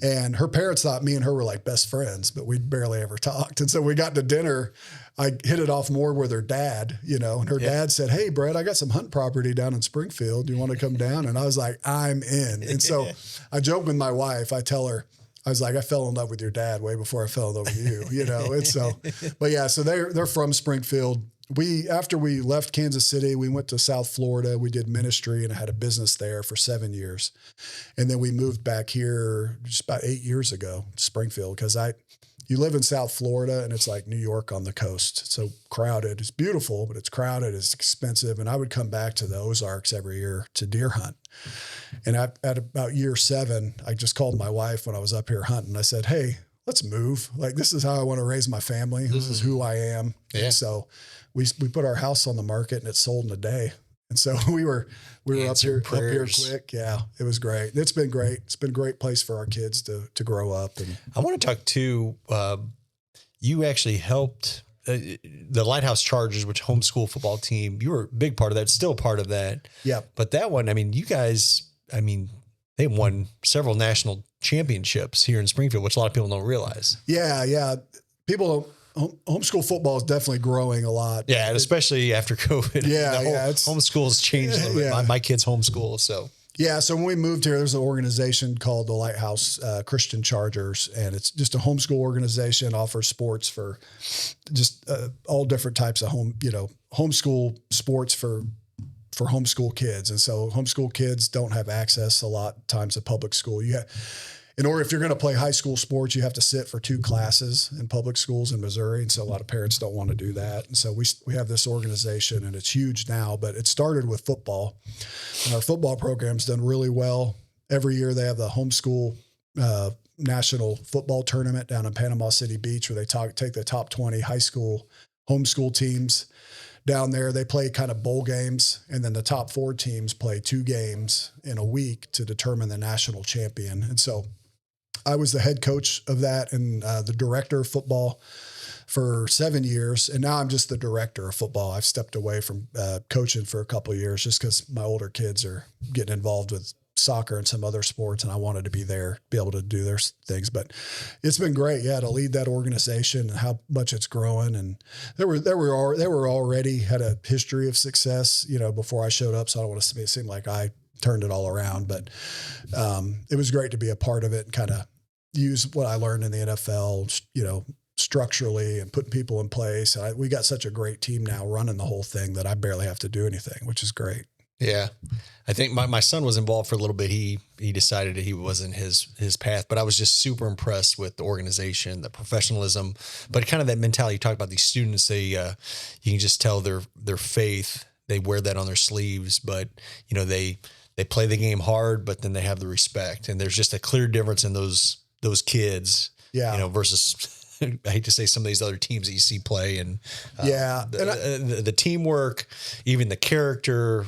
And her parents thought me and her were like best friends, but we barely ever talked. And so we got to dinner. I hit it off more with her dad, and her dad said, hey, Brett, I got some hunt property down in Springfield. Do you want to come down? And I was like, I'm in. And so I joke with my wife. I tell her, I was like, I fell in love with your dad way before I fell in love with you, And so, but yeah, so they're from Springfield. After we left Kansas City, we went to South Florida. We did ministry and I had a business there for 7 years. And then we moved back here just about 8 years ago to Springfield, because you live in South Florida and it's like New York on the coast. It's so crowded. It's beautiful, but it's crowded. It's expensive. And I would come back to the Ozarks every year to deer hunt. And at about year 7, I just called my wife when I was up here hunting. I said, hey, let's move. Like, this is how I want to raise my family. This is who I am. Yeah. And so we put our house on the market and it sold in a day. And so we were up here quick. Yeah, it was great. It's been great. It's been a great place for our kids to grow up. And I want to talk to, you actually helped the Lighthouse Chargers, which homeschool football team. You were a big part of that, still part of that. Yeah. But that one, you guys, they won several national championships here in Springfield, which a lot of people don't realize. Yeah. Homeschool football is definitely growing a lot. Yeah, and especially after COVID. Yeah, homeschool's changed a little bit. My kids homeschool, so. Yeah, so when we moved here, there's an organization called the Lighthouse Christian Chargers, and it's just a homeschool organization, offers sports for just all different types of homeschool sports for homeschool kids. And so homeschool kids don't have access a lot of times to public school. If you're going to play high school sports, you have to sit for 2 classes in public schools in Missouri. And so a lot of parents don't want to do that. And so we have this organization, and it's huge now, but it started with football. And our football program's done really well. Every year they have the homeschool national football tournament down in Panama City Beach, where they take the top 20 high school homeschool teams down there. They play kind of bowl games, and then the top 4 teams play 2 games in a week to determine the national champion. And so I was the head coach of that and the director of football for 7 years. And now I'm just the director of football. I've stepped away from coaching for a couple of years just because my older kids are getting involved with soccer and some other sports, and I wanted to be there, be able to do their things. But it's been great, to lead that organization and how much it's growing. And they were already had a history of success, before I showed up. So I don't want to seem like I turned it all around, but it was great to be a part of it and kind of use what I learned in the NFL, structurally and putting people in place. And we got such a great team now running the whole thing that I barely have to do anything, which is great. Yeah. I think my son was involved for a little bit. He decided that he wasn't his path, but I was just super impressed with the organization, the professionalism, but kind of that mentality. You talk about these students, you can just tell their faith. They wear that on their sleeves, but they play the game hard, but then they have the respect. And there's just a clear difference in those kids, versus I hate to say some of these other teams that you see play, and the teamwork, even the character,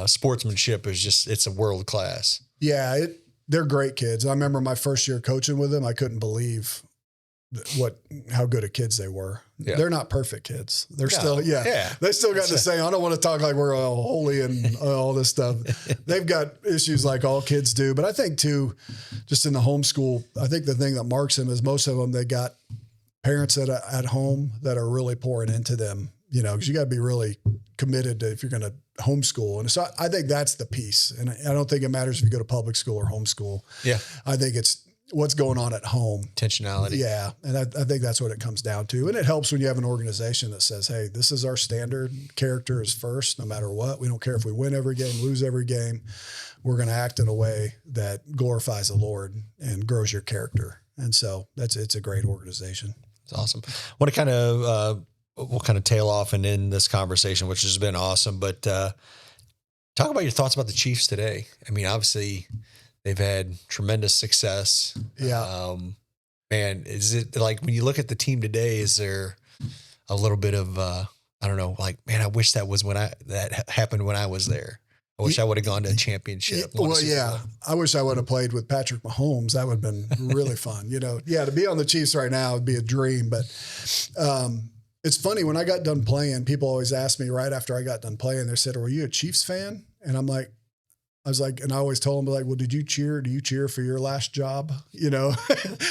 sportsmanship is just, it's a world class. Yeah. They're great kids. I remember my first year coaching with them. I couldn't believe how good of kids they were. Yeah. They're not perfect kids. They're still, they still got the same. I don't want to talk like we're all holy and all this stuff. They've got issues like all kids do. But I think too, just in the homeschool, I think the thing that marks them is most of them, they got parents at home that are really pouring into them, because you got to be really committed to, if you're going to homeschool. And so I think that's the piece. And I don't think it matters if you go to public school or homeschool. Yeah. I think it's what's going on at home. Intentionality. Yeah. And I think that's what it comes down to. And it helps when you have an organization that says, hey, this is our standard. Character is first, no matter what. We don't care if we win every game, lose every game. We're going to act in a way that glorifies the Lord and grows your character. And so it's a great organization. It's awesome. I want to kind of, we'll kind of tail off and end this conversation, which has been awesome, but talk about your thoughts about the Chiefs today. Obviously they've had tremendous success. Yeah. Man, is it like when you look at the team today, is there a little bit of I don't know, like, man, I wish that happened when I was there. I wish I would have gone to a championship. Well, yeah. I wish I would have played with Patrick Mahomes. That would have been really fun. To be on the Chiefs right now would be a dream. But it's funny, when I got done playing, people always ask me right after I got done playing, they said, were you a Chiefs fan? And I was like, and I always told them, like, well, do you cheer for your last job?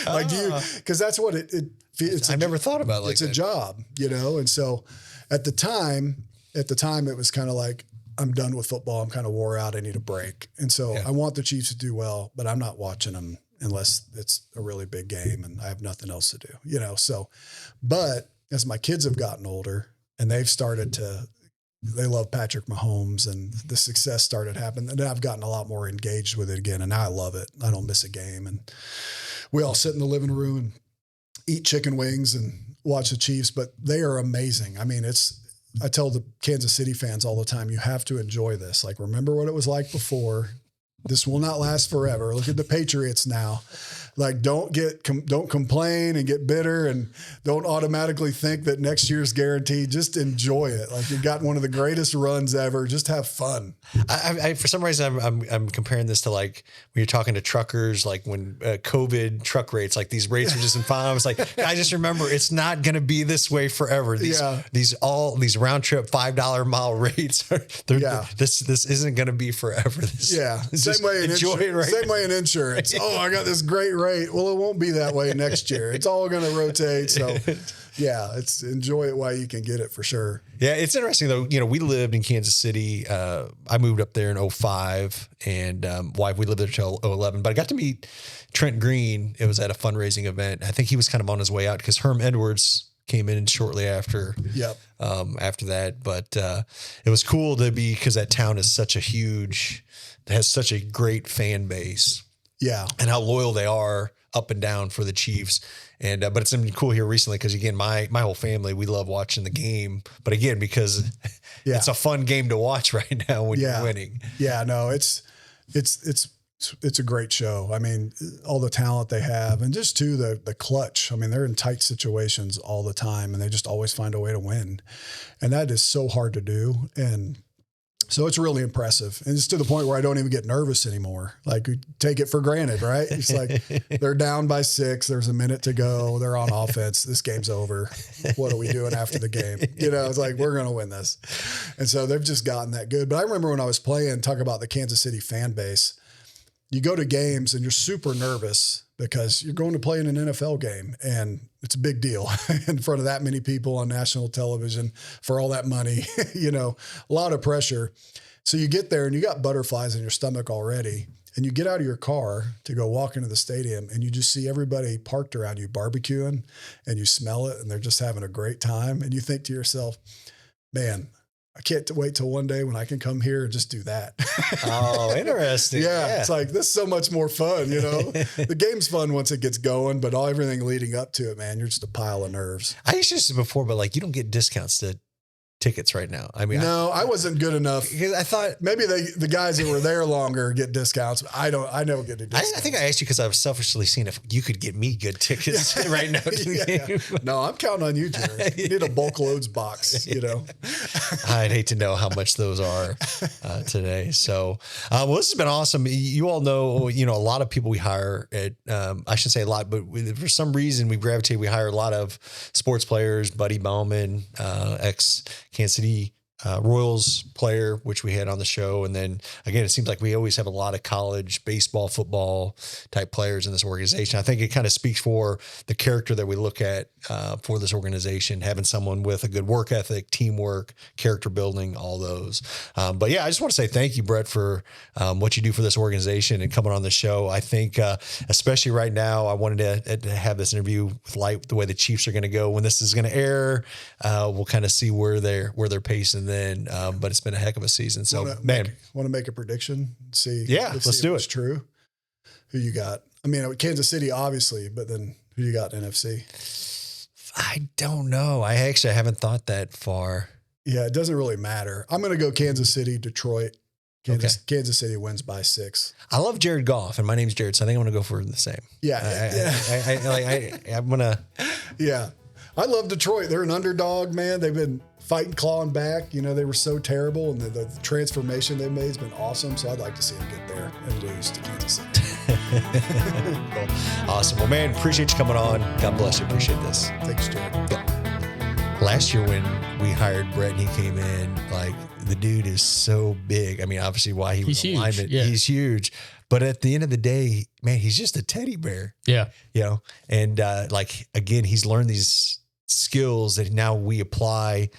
Like, because that's what it's. I never thought about it like it's a job, And so at the time it was kind of like, I'm done with football. I'm kind of wore out. I need a break. And so I want the Chiefs to do well, but I'm not watching them unless it's a really big game and I have nothing else to do, So, but as my kids have gotten older and they love Patrick Mahomes and the success started happening, and I've gotten a lot more engaged with it again. And now I love it. I don't miss a game. And we all sit in the living room and eat chicken wings and watch the Chiefs, but they are amazing. I mean, I tell the Kansas City fans all the time, you have to enjoy this. Like, remember what it was like before. This will not last forever. Look at the Patriots now. Like, don't complain and get bitter and don't automatically think that next year's guaranteed. Just enjoy it. Like, you've got one of the greatest runs ever. Just have fun. I for some reason, I'm comparing this to, like, when you're talking to truckers, like when COVID truck rates, like these rates are just in fine. I was like, I just remember it's not going to be this way forever. These round trip $5 mile rates this isn't going to be forever. Same way in insurance. Oh, I got this great rate. Well, it won't be that way next year. It's all going to rotate. So enjoy it while you can get it, for sure. Yeah. It's interesting though. We lived in Kansas City. I moved up there in 2005 and we lived there till 2011, but I got to meet Trent Green. It was at a fundraising event. I think he was kind of on his way out because Herm Edwards came in shortly after. Yep. After that, but it was cool to be, because that town is has such a great fan base. Yeah. And how loyal they are up and down for the Chiefs. And, but it's been cool here recently because, again, my whole family, we love watching the game. But again, because it's a fun game to watch right now when you're winning. Yeah, no, it's a great show. I mean, all the talent they have, and just too, the clutch. I mean, they're in tight situations all the time and they just always find a way to win. And that is so hard to do. And so it's really impressive. And it's to the point where I don't even get nervous anymore. Like, we take it for granted, right? It's like they're down by 6. There's a minute to go. They're on offense. This game's over. What are we doing after the game? It's like, we're going to win this. And so they've just gotten that good. But I remember when I was playing, talk about the Kansas City fan base. You go to games and you're super nervous because you're going to play in an NFL game and it's a big deal in front of that many people on national television for all that money, a lot of pressure. So you get there and you got butterflies in your stomach already, and you get out of your car to go walk into the stadium and you just see everybody parked around you barbecuing and you smell it and they're just having a great time. And you think to yourself, man, I can't wait till one day when I can come here and just do that. Oh, interesting. Yeah. It's like, this is so much more fun, The game's fun once it gets going, but everything leading up to it, man, you're just a pile of nerves. I used to say before, but like, you don't get discounts to tickets right now. I mean, no, I wasn't good enough. Because I thought maybe the guys that were there longer get discounts. I never get a discount. I think I asked you because I was selfishly seeing if you could get me good tickets right now to the game. No, I'm counting on you, Jared. You need a BulkLoads box, I'd hate to know how much those are today. So, well, this has been awesome. You all know, a lot of people we hire at, I shouldn't say a lot, but for some reason we hire a lot of sports players. Buddy Bauman, ex Kansas City Royals player, which we had on the show. And then again, it seems like we always have a lot of college baseball, football type players in this organization. I think it kind of speaks for the character that we look at for this organization, having someone with a good work ethic, teamwork, character building, all those. But yeah, I just want to say thank you, Brett, for what you do for this organization and coming on the show. I think, especially right now, I wanted to have this interview with light, the way the Chiefs are going to go when this is going to air. We'll kind of see where they're pacing then. But it's been a heck of a season. So, want to make a prediction? See, let's do it. It's true. Who you got? I mean, Kansas City, obviously, but then who you got in NFC? I don't know. I haven't thought that far. Yeah, it doesn't really matter. I'm going to go Kansas City, Detroit. Kansas City wins by 6. I love Jared Goff, and my name's Jared, so I think I'm going to go for the same. Yeah. I'm going to. Yeah. I love Detroit. They're an underdog, man. They've been fighting, clawing back. They were so terrible, and the transformation they've made has been awesome. So I'd like to see them get there and lose to Kansas City. Cool. Awesome. Well, man, appreciate you coming on. God bless you. Appreciate this. Thanks, Jared. Last year when we hired Brett and he came in, like, the dude is so big. I mean, obviously why he was huge. alignment. Yeah. He's huge. But at the end of the day, man, he's just a teddy bear. Yeah. And like, again, he's learned these skills that now we apply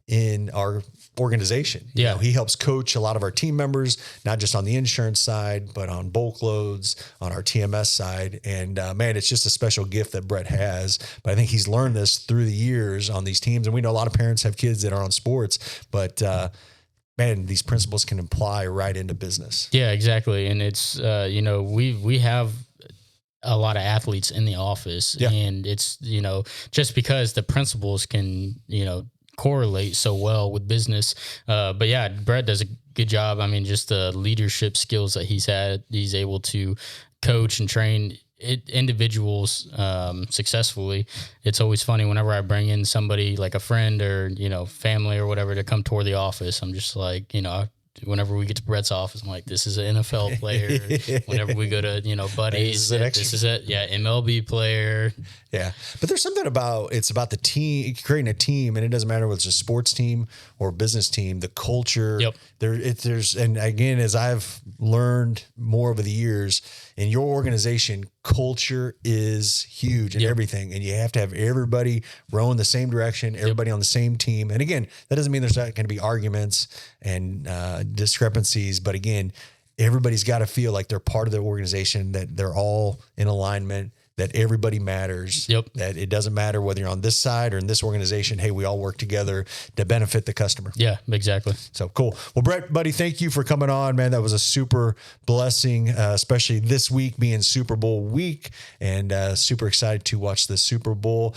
in our organization. He helps coach a lot of our team members, not just on the insurance side, but on BulkLoads, on our TMS side. And man, it's just a special gift that Brett has. But I think he's learned this through the years on these teams. And we know a lot of parents have kids that are on sports, but man, these principles can apply right into business. Yeah, exactly. And it's, we have a lot of athletes in the office, and it's, just because the principles can, correlate so well with business. But yeah, Brett does a good job. I mean, just the leadership skills that he's able to coach and train individuals successfully. It's always funny whenever I bring in somebody like a friend or, family or whatever to come tour the office. I'm just like, whenever we get to Brett's office, I'm like, this is an NFL player. Whenever we go to, buddies, this is it. Yeah, MLB player. Yeah. But there's something it's about the team, creating a team, and it doesn't matter whether it's a sports team or a business team, the culture. Yep. And again, as I've learned more over the years, in your organization, culture is huge in everything. And you have to have everybody rowing the same direction, everybody on the same team. And again, that doesn't mean there's not going to be arguments and discrepancies. But again, everybody's got to feel like they're part of the organization, that they're all in alignment, that everybody matters, that it doesn't matter whether you're on this side or in this organization. Hey, we all work together to benefit the customer. Yeah, exactly. So cool. Well, Brett, buddy, thank you for coming on, man. That was a super blessing, especially this week being Super Bowl week, and super excited to watch the Super Bowl.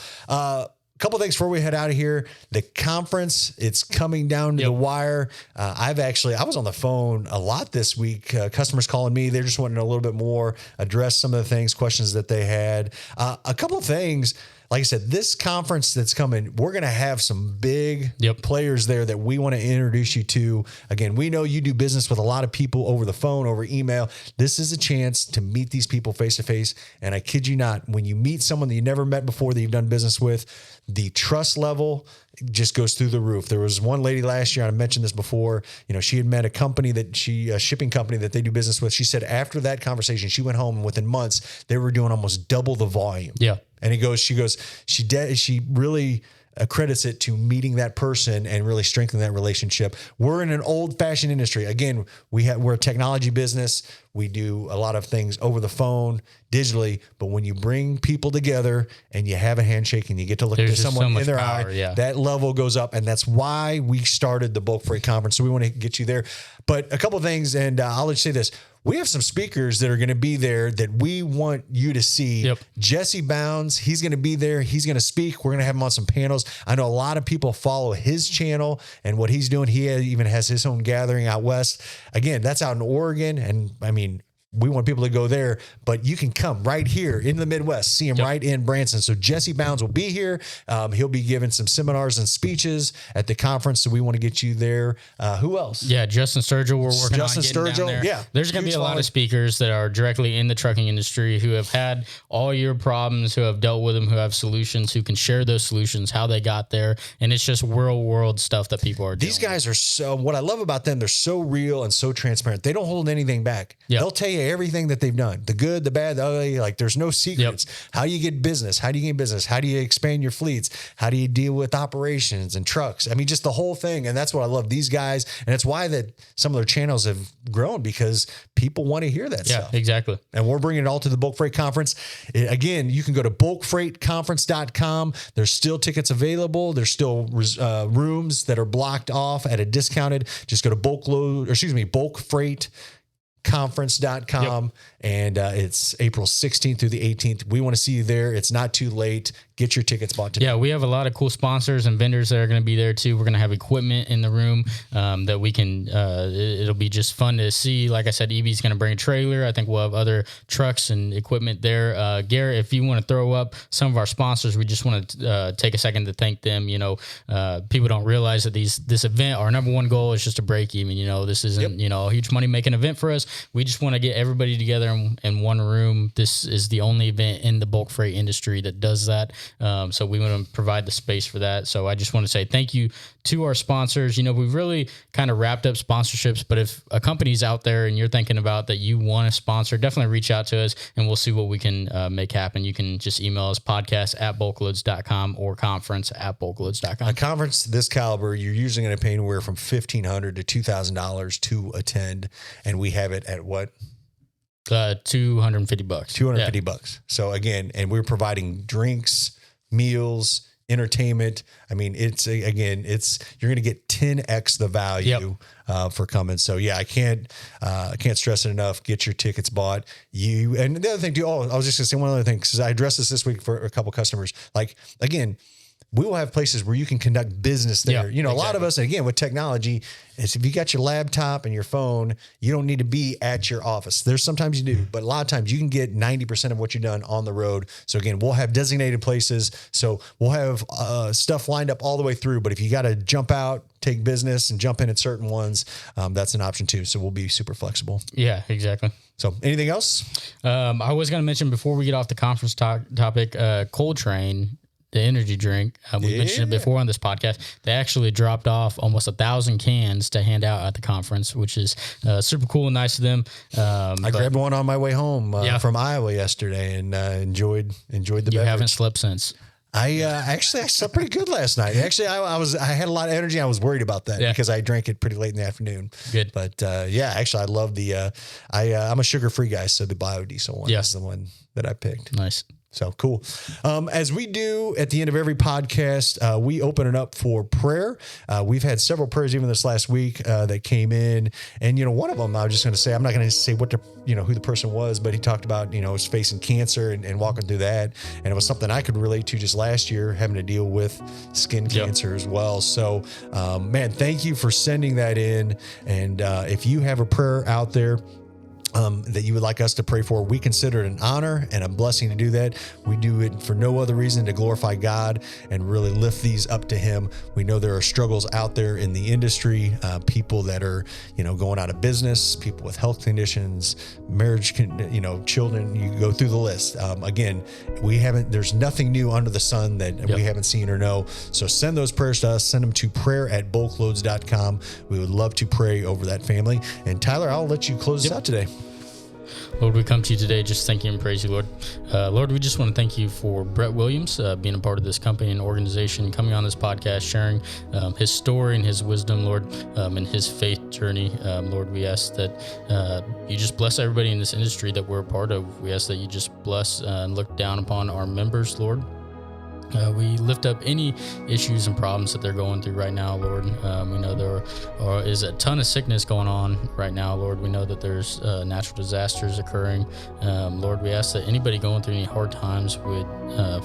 Couple things before we head out of here. The conference, it's coming down to the wire. I was on the phone a lot this week. Customers calling me. They're just wanting a little bit more, address some of the questions that they had. A couple of things. Like I said, this conference that's coming, we're going to have some big players there that we want to introduce you to. Again, we know you do business with a lot of people over the phone, over email. This is a chance to meet these people face to face. And I kid you not, when you meet someone that you never met before that you've done business with, the trust level just goes through the roof. There was one lady last year, I mentioned this before, she had met a company a shipping company that they do business with. She said after that conversation, she went home and within months, they were doing almost double the volume. Yeah. And she really accredits it to meeting that person and really strengthening that relationship. We're in an old fashioned industry. Again, we're a technology business. We do a lot of things over the phone, digitally, but when you bring people together and you have a handshake and you get to look at someone in their eye, that level goes up. And that's why we started the Bulk Freight Conference. So we want to get you there. But a couple of things, and I'll let you say this. We have some speakers that are going to be there that we want you to see. Jesse Bounds, he's going to be there. He's going to speak. We're going to have him on some panels. I know a lot of people follow his channel and what he's doing. He even has his own gathering out west. Again, that's out in Oregon. And I mean, we want people to go there, but you can come right here in the Midwest, see him right in Branson. So Jesse Bounds will be here. He'll be giving some seminars and speeches at the conference. So we want to get you there. Who else? Yeah. Justin Sturgill. We're working on getting down there. Yeah. There's going to be a lot of speakers that are directly in the trucking industry who have had all your problems, who have dealt with them, who have solutions, who can share those solutions, how they got there. And it's just real world stuff that people are doing. These guys are what I love about them. They're so real and so transparent. They don't hold anything back. They'll tell you everything that they've done, the good, the bad, the ugly. Like there's no secrets. How you get business? How do you gain business? How do you expand your fleets? How do you deal with operations and trucks? I mean, just the whole thing. And that's what I love these guys. And it's why that some of their channels have grown, because people want to hear that stuff. Yeah, exactly. And we're bringing it all to the Bulk Freight Conference. Again, you can go to bulkfreightconference.com. There's still tickets available. There's still rooms that are blocked off at a discounted. Just go to Bulk Freight conference.com. And it's April 16th through the 18th. We want to see you there. It's not too late. Get your tickets bought today. Yeah, we have a lot of cool sponsors and vendors that are going to be there too. We're going to have equipment in the room that we can, it'll be just fun to see. Like I said, EB's going to bring a trailer. I think we'll have other trucks and equipment there. Garrett, if you want to throw up some of our sponsors, we just want to take a second to thank them. You know, people don't realize that this event, our number one goal is just to break even. You know, this isn't, you know, a huge money making event for us. We just want to get everybody together in one room. This is the only event in the bulk freight industry that does that. So we want to provide the space for that. So I just want to say thank you to our sponsors. You know, we've really kind of wrapped up sponsorships, but if a company's out there and you're thinking about that you want to sponsor, definitely reach out to us and we'll see what we can make happen. You can just email us podcast@bulkloads.com or conference@bulkloads.com. A conference this caliber, you're usually going to pay anywhere from $1,500 to $2,000 to attend. And we have it at what? $250. $250. So again, and we're providing drinks, meals, entertainment. I mean, you're going to get 10x the value for coming. So yeah, I can't stress it enough. Get your tickets bought. And the other thing too, I was just gonna say one other thing, because I addressed this week for a couple customers. Like, again, we will have places where you can conduct business there. You know, exactly. A lot of us, again, with technology, is if you got your laptop and your phone, you don't need to be at your office. There's sometimes you do, but a lot of times you can get 90% of what you've done on the road. So again, we'll have designated places. So we'll have stuff lined up all the way through. But if you got to jump out, take business and jump in at certain ones, that's an option too. So we'll be super flexible. Yeah, exactly. So anything else? I was going to mention before we get off the conference topic, Coltrane, the energy drink. We mentioned it before on this podcast. They actually dropped off almost 1,000 cans to hand out at the conference, which is super cool and nice of them. I grabbed one on my way home from Iowa yesterday and enjoyed the beverage. You haven't slept since. I slept pretty good last night. Actually, I had a lot of energy. I was worried about that because I drank it pretty late in the afternoon. Good. But actually I love I'm a sugar-free guy. So the biodiesel one is the one that I picked. Nice. So cool. As we do at the end of every podcast, we open it up for prayer. We've had several prayers even this last week that came in, and one of them I was just going to say, I'm not going to say who the person was, but he talked about was facing cancer and walking through that, and it was something I could relate to just last year, having to deal with skin cancer as well. So, man, thank you for sending that in, and if you have a prayer out there that you would like us to pray for, we consider it an honor and a blessing to do that. We do it for no other reason to glorify God and really lift these up to Him. We know there are struggles out there in the industry, people that are, going out of business, people with health conditions, marriage, children, you go through the list. Again, there's nothing new under the sun that we haven't seen or know. So send those prayers to us, send them to prayer@bulklloads.com. We would love to pray over that family. And Tyler, I'll let you close us out today. Lord, we come to you today just thank you and praise you, Lord. Lord, we just want to thank you for Brett Williams being a part of this company and organization, coming on this podcast, sharing his story and his wisdom, Lord, and his faith journey. Lord, we ask that you just bless everybody in this industry that we're a part of. We ask that you just bless and look down upon our members, Lord. We lift up any issues and problems that they're going through right now, Lord. We know there is a ton of sickness going on right now, Lord. We know that there's natural disasters occurring. Lord, we ask that anybody going through any hard times with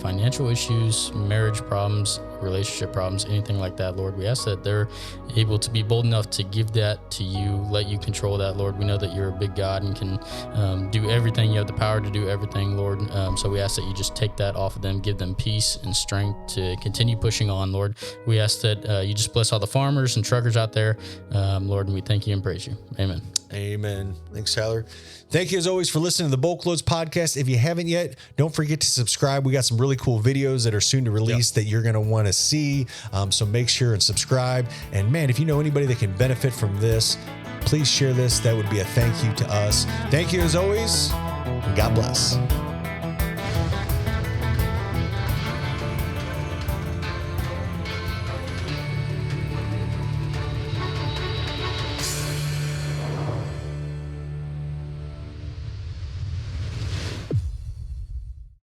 financial issues, marriage problems, relationship problems, anything like that, Lord, we ask that they're able to be bold enough to give that to you, let you control that, Lord. We know that you're a big God and can do everything. You have the power to do everything, Lord. So we ask that you just take that off of them, give them peace and strength to continue pushing on, Lord. We ask that you just bless all the farmers and truckers out there, Lord, and we thank you and praise you. Amen. Amen. Thanks, Tyler. Thank you as always for listening to the BulkLoads Podcast. If you haven't yet, don't forget to subscribe. We got some really cool videos that are soon to release that you're going to want to see. So make sure and subscribe. And man, if you know anybody that can benefit from this, please share this. That would be a thank you to us. Thank you as always. And God bless.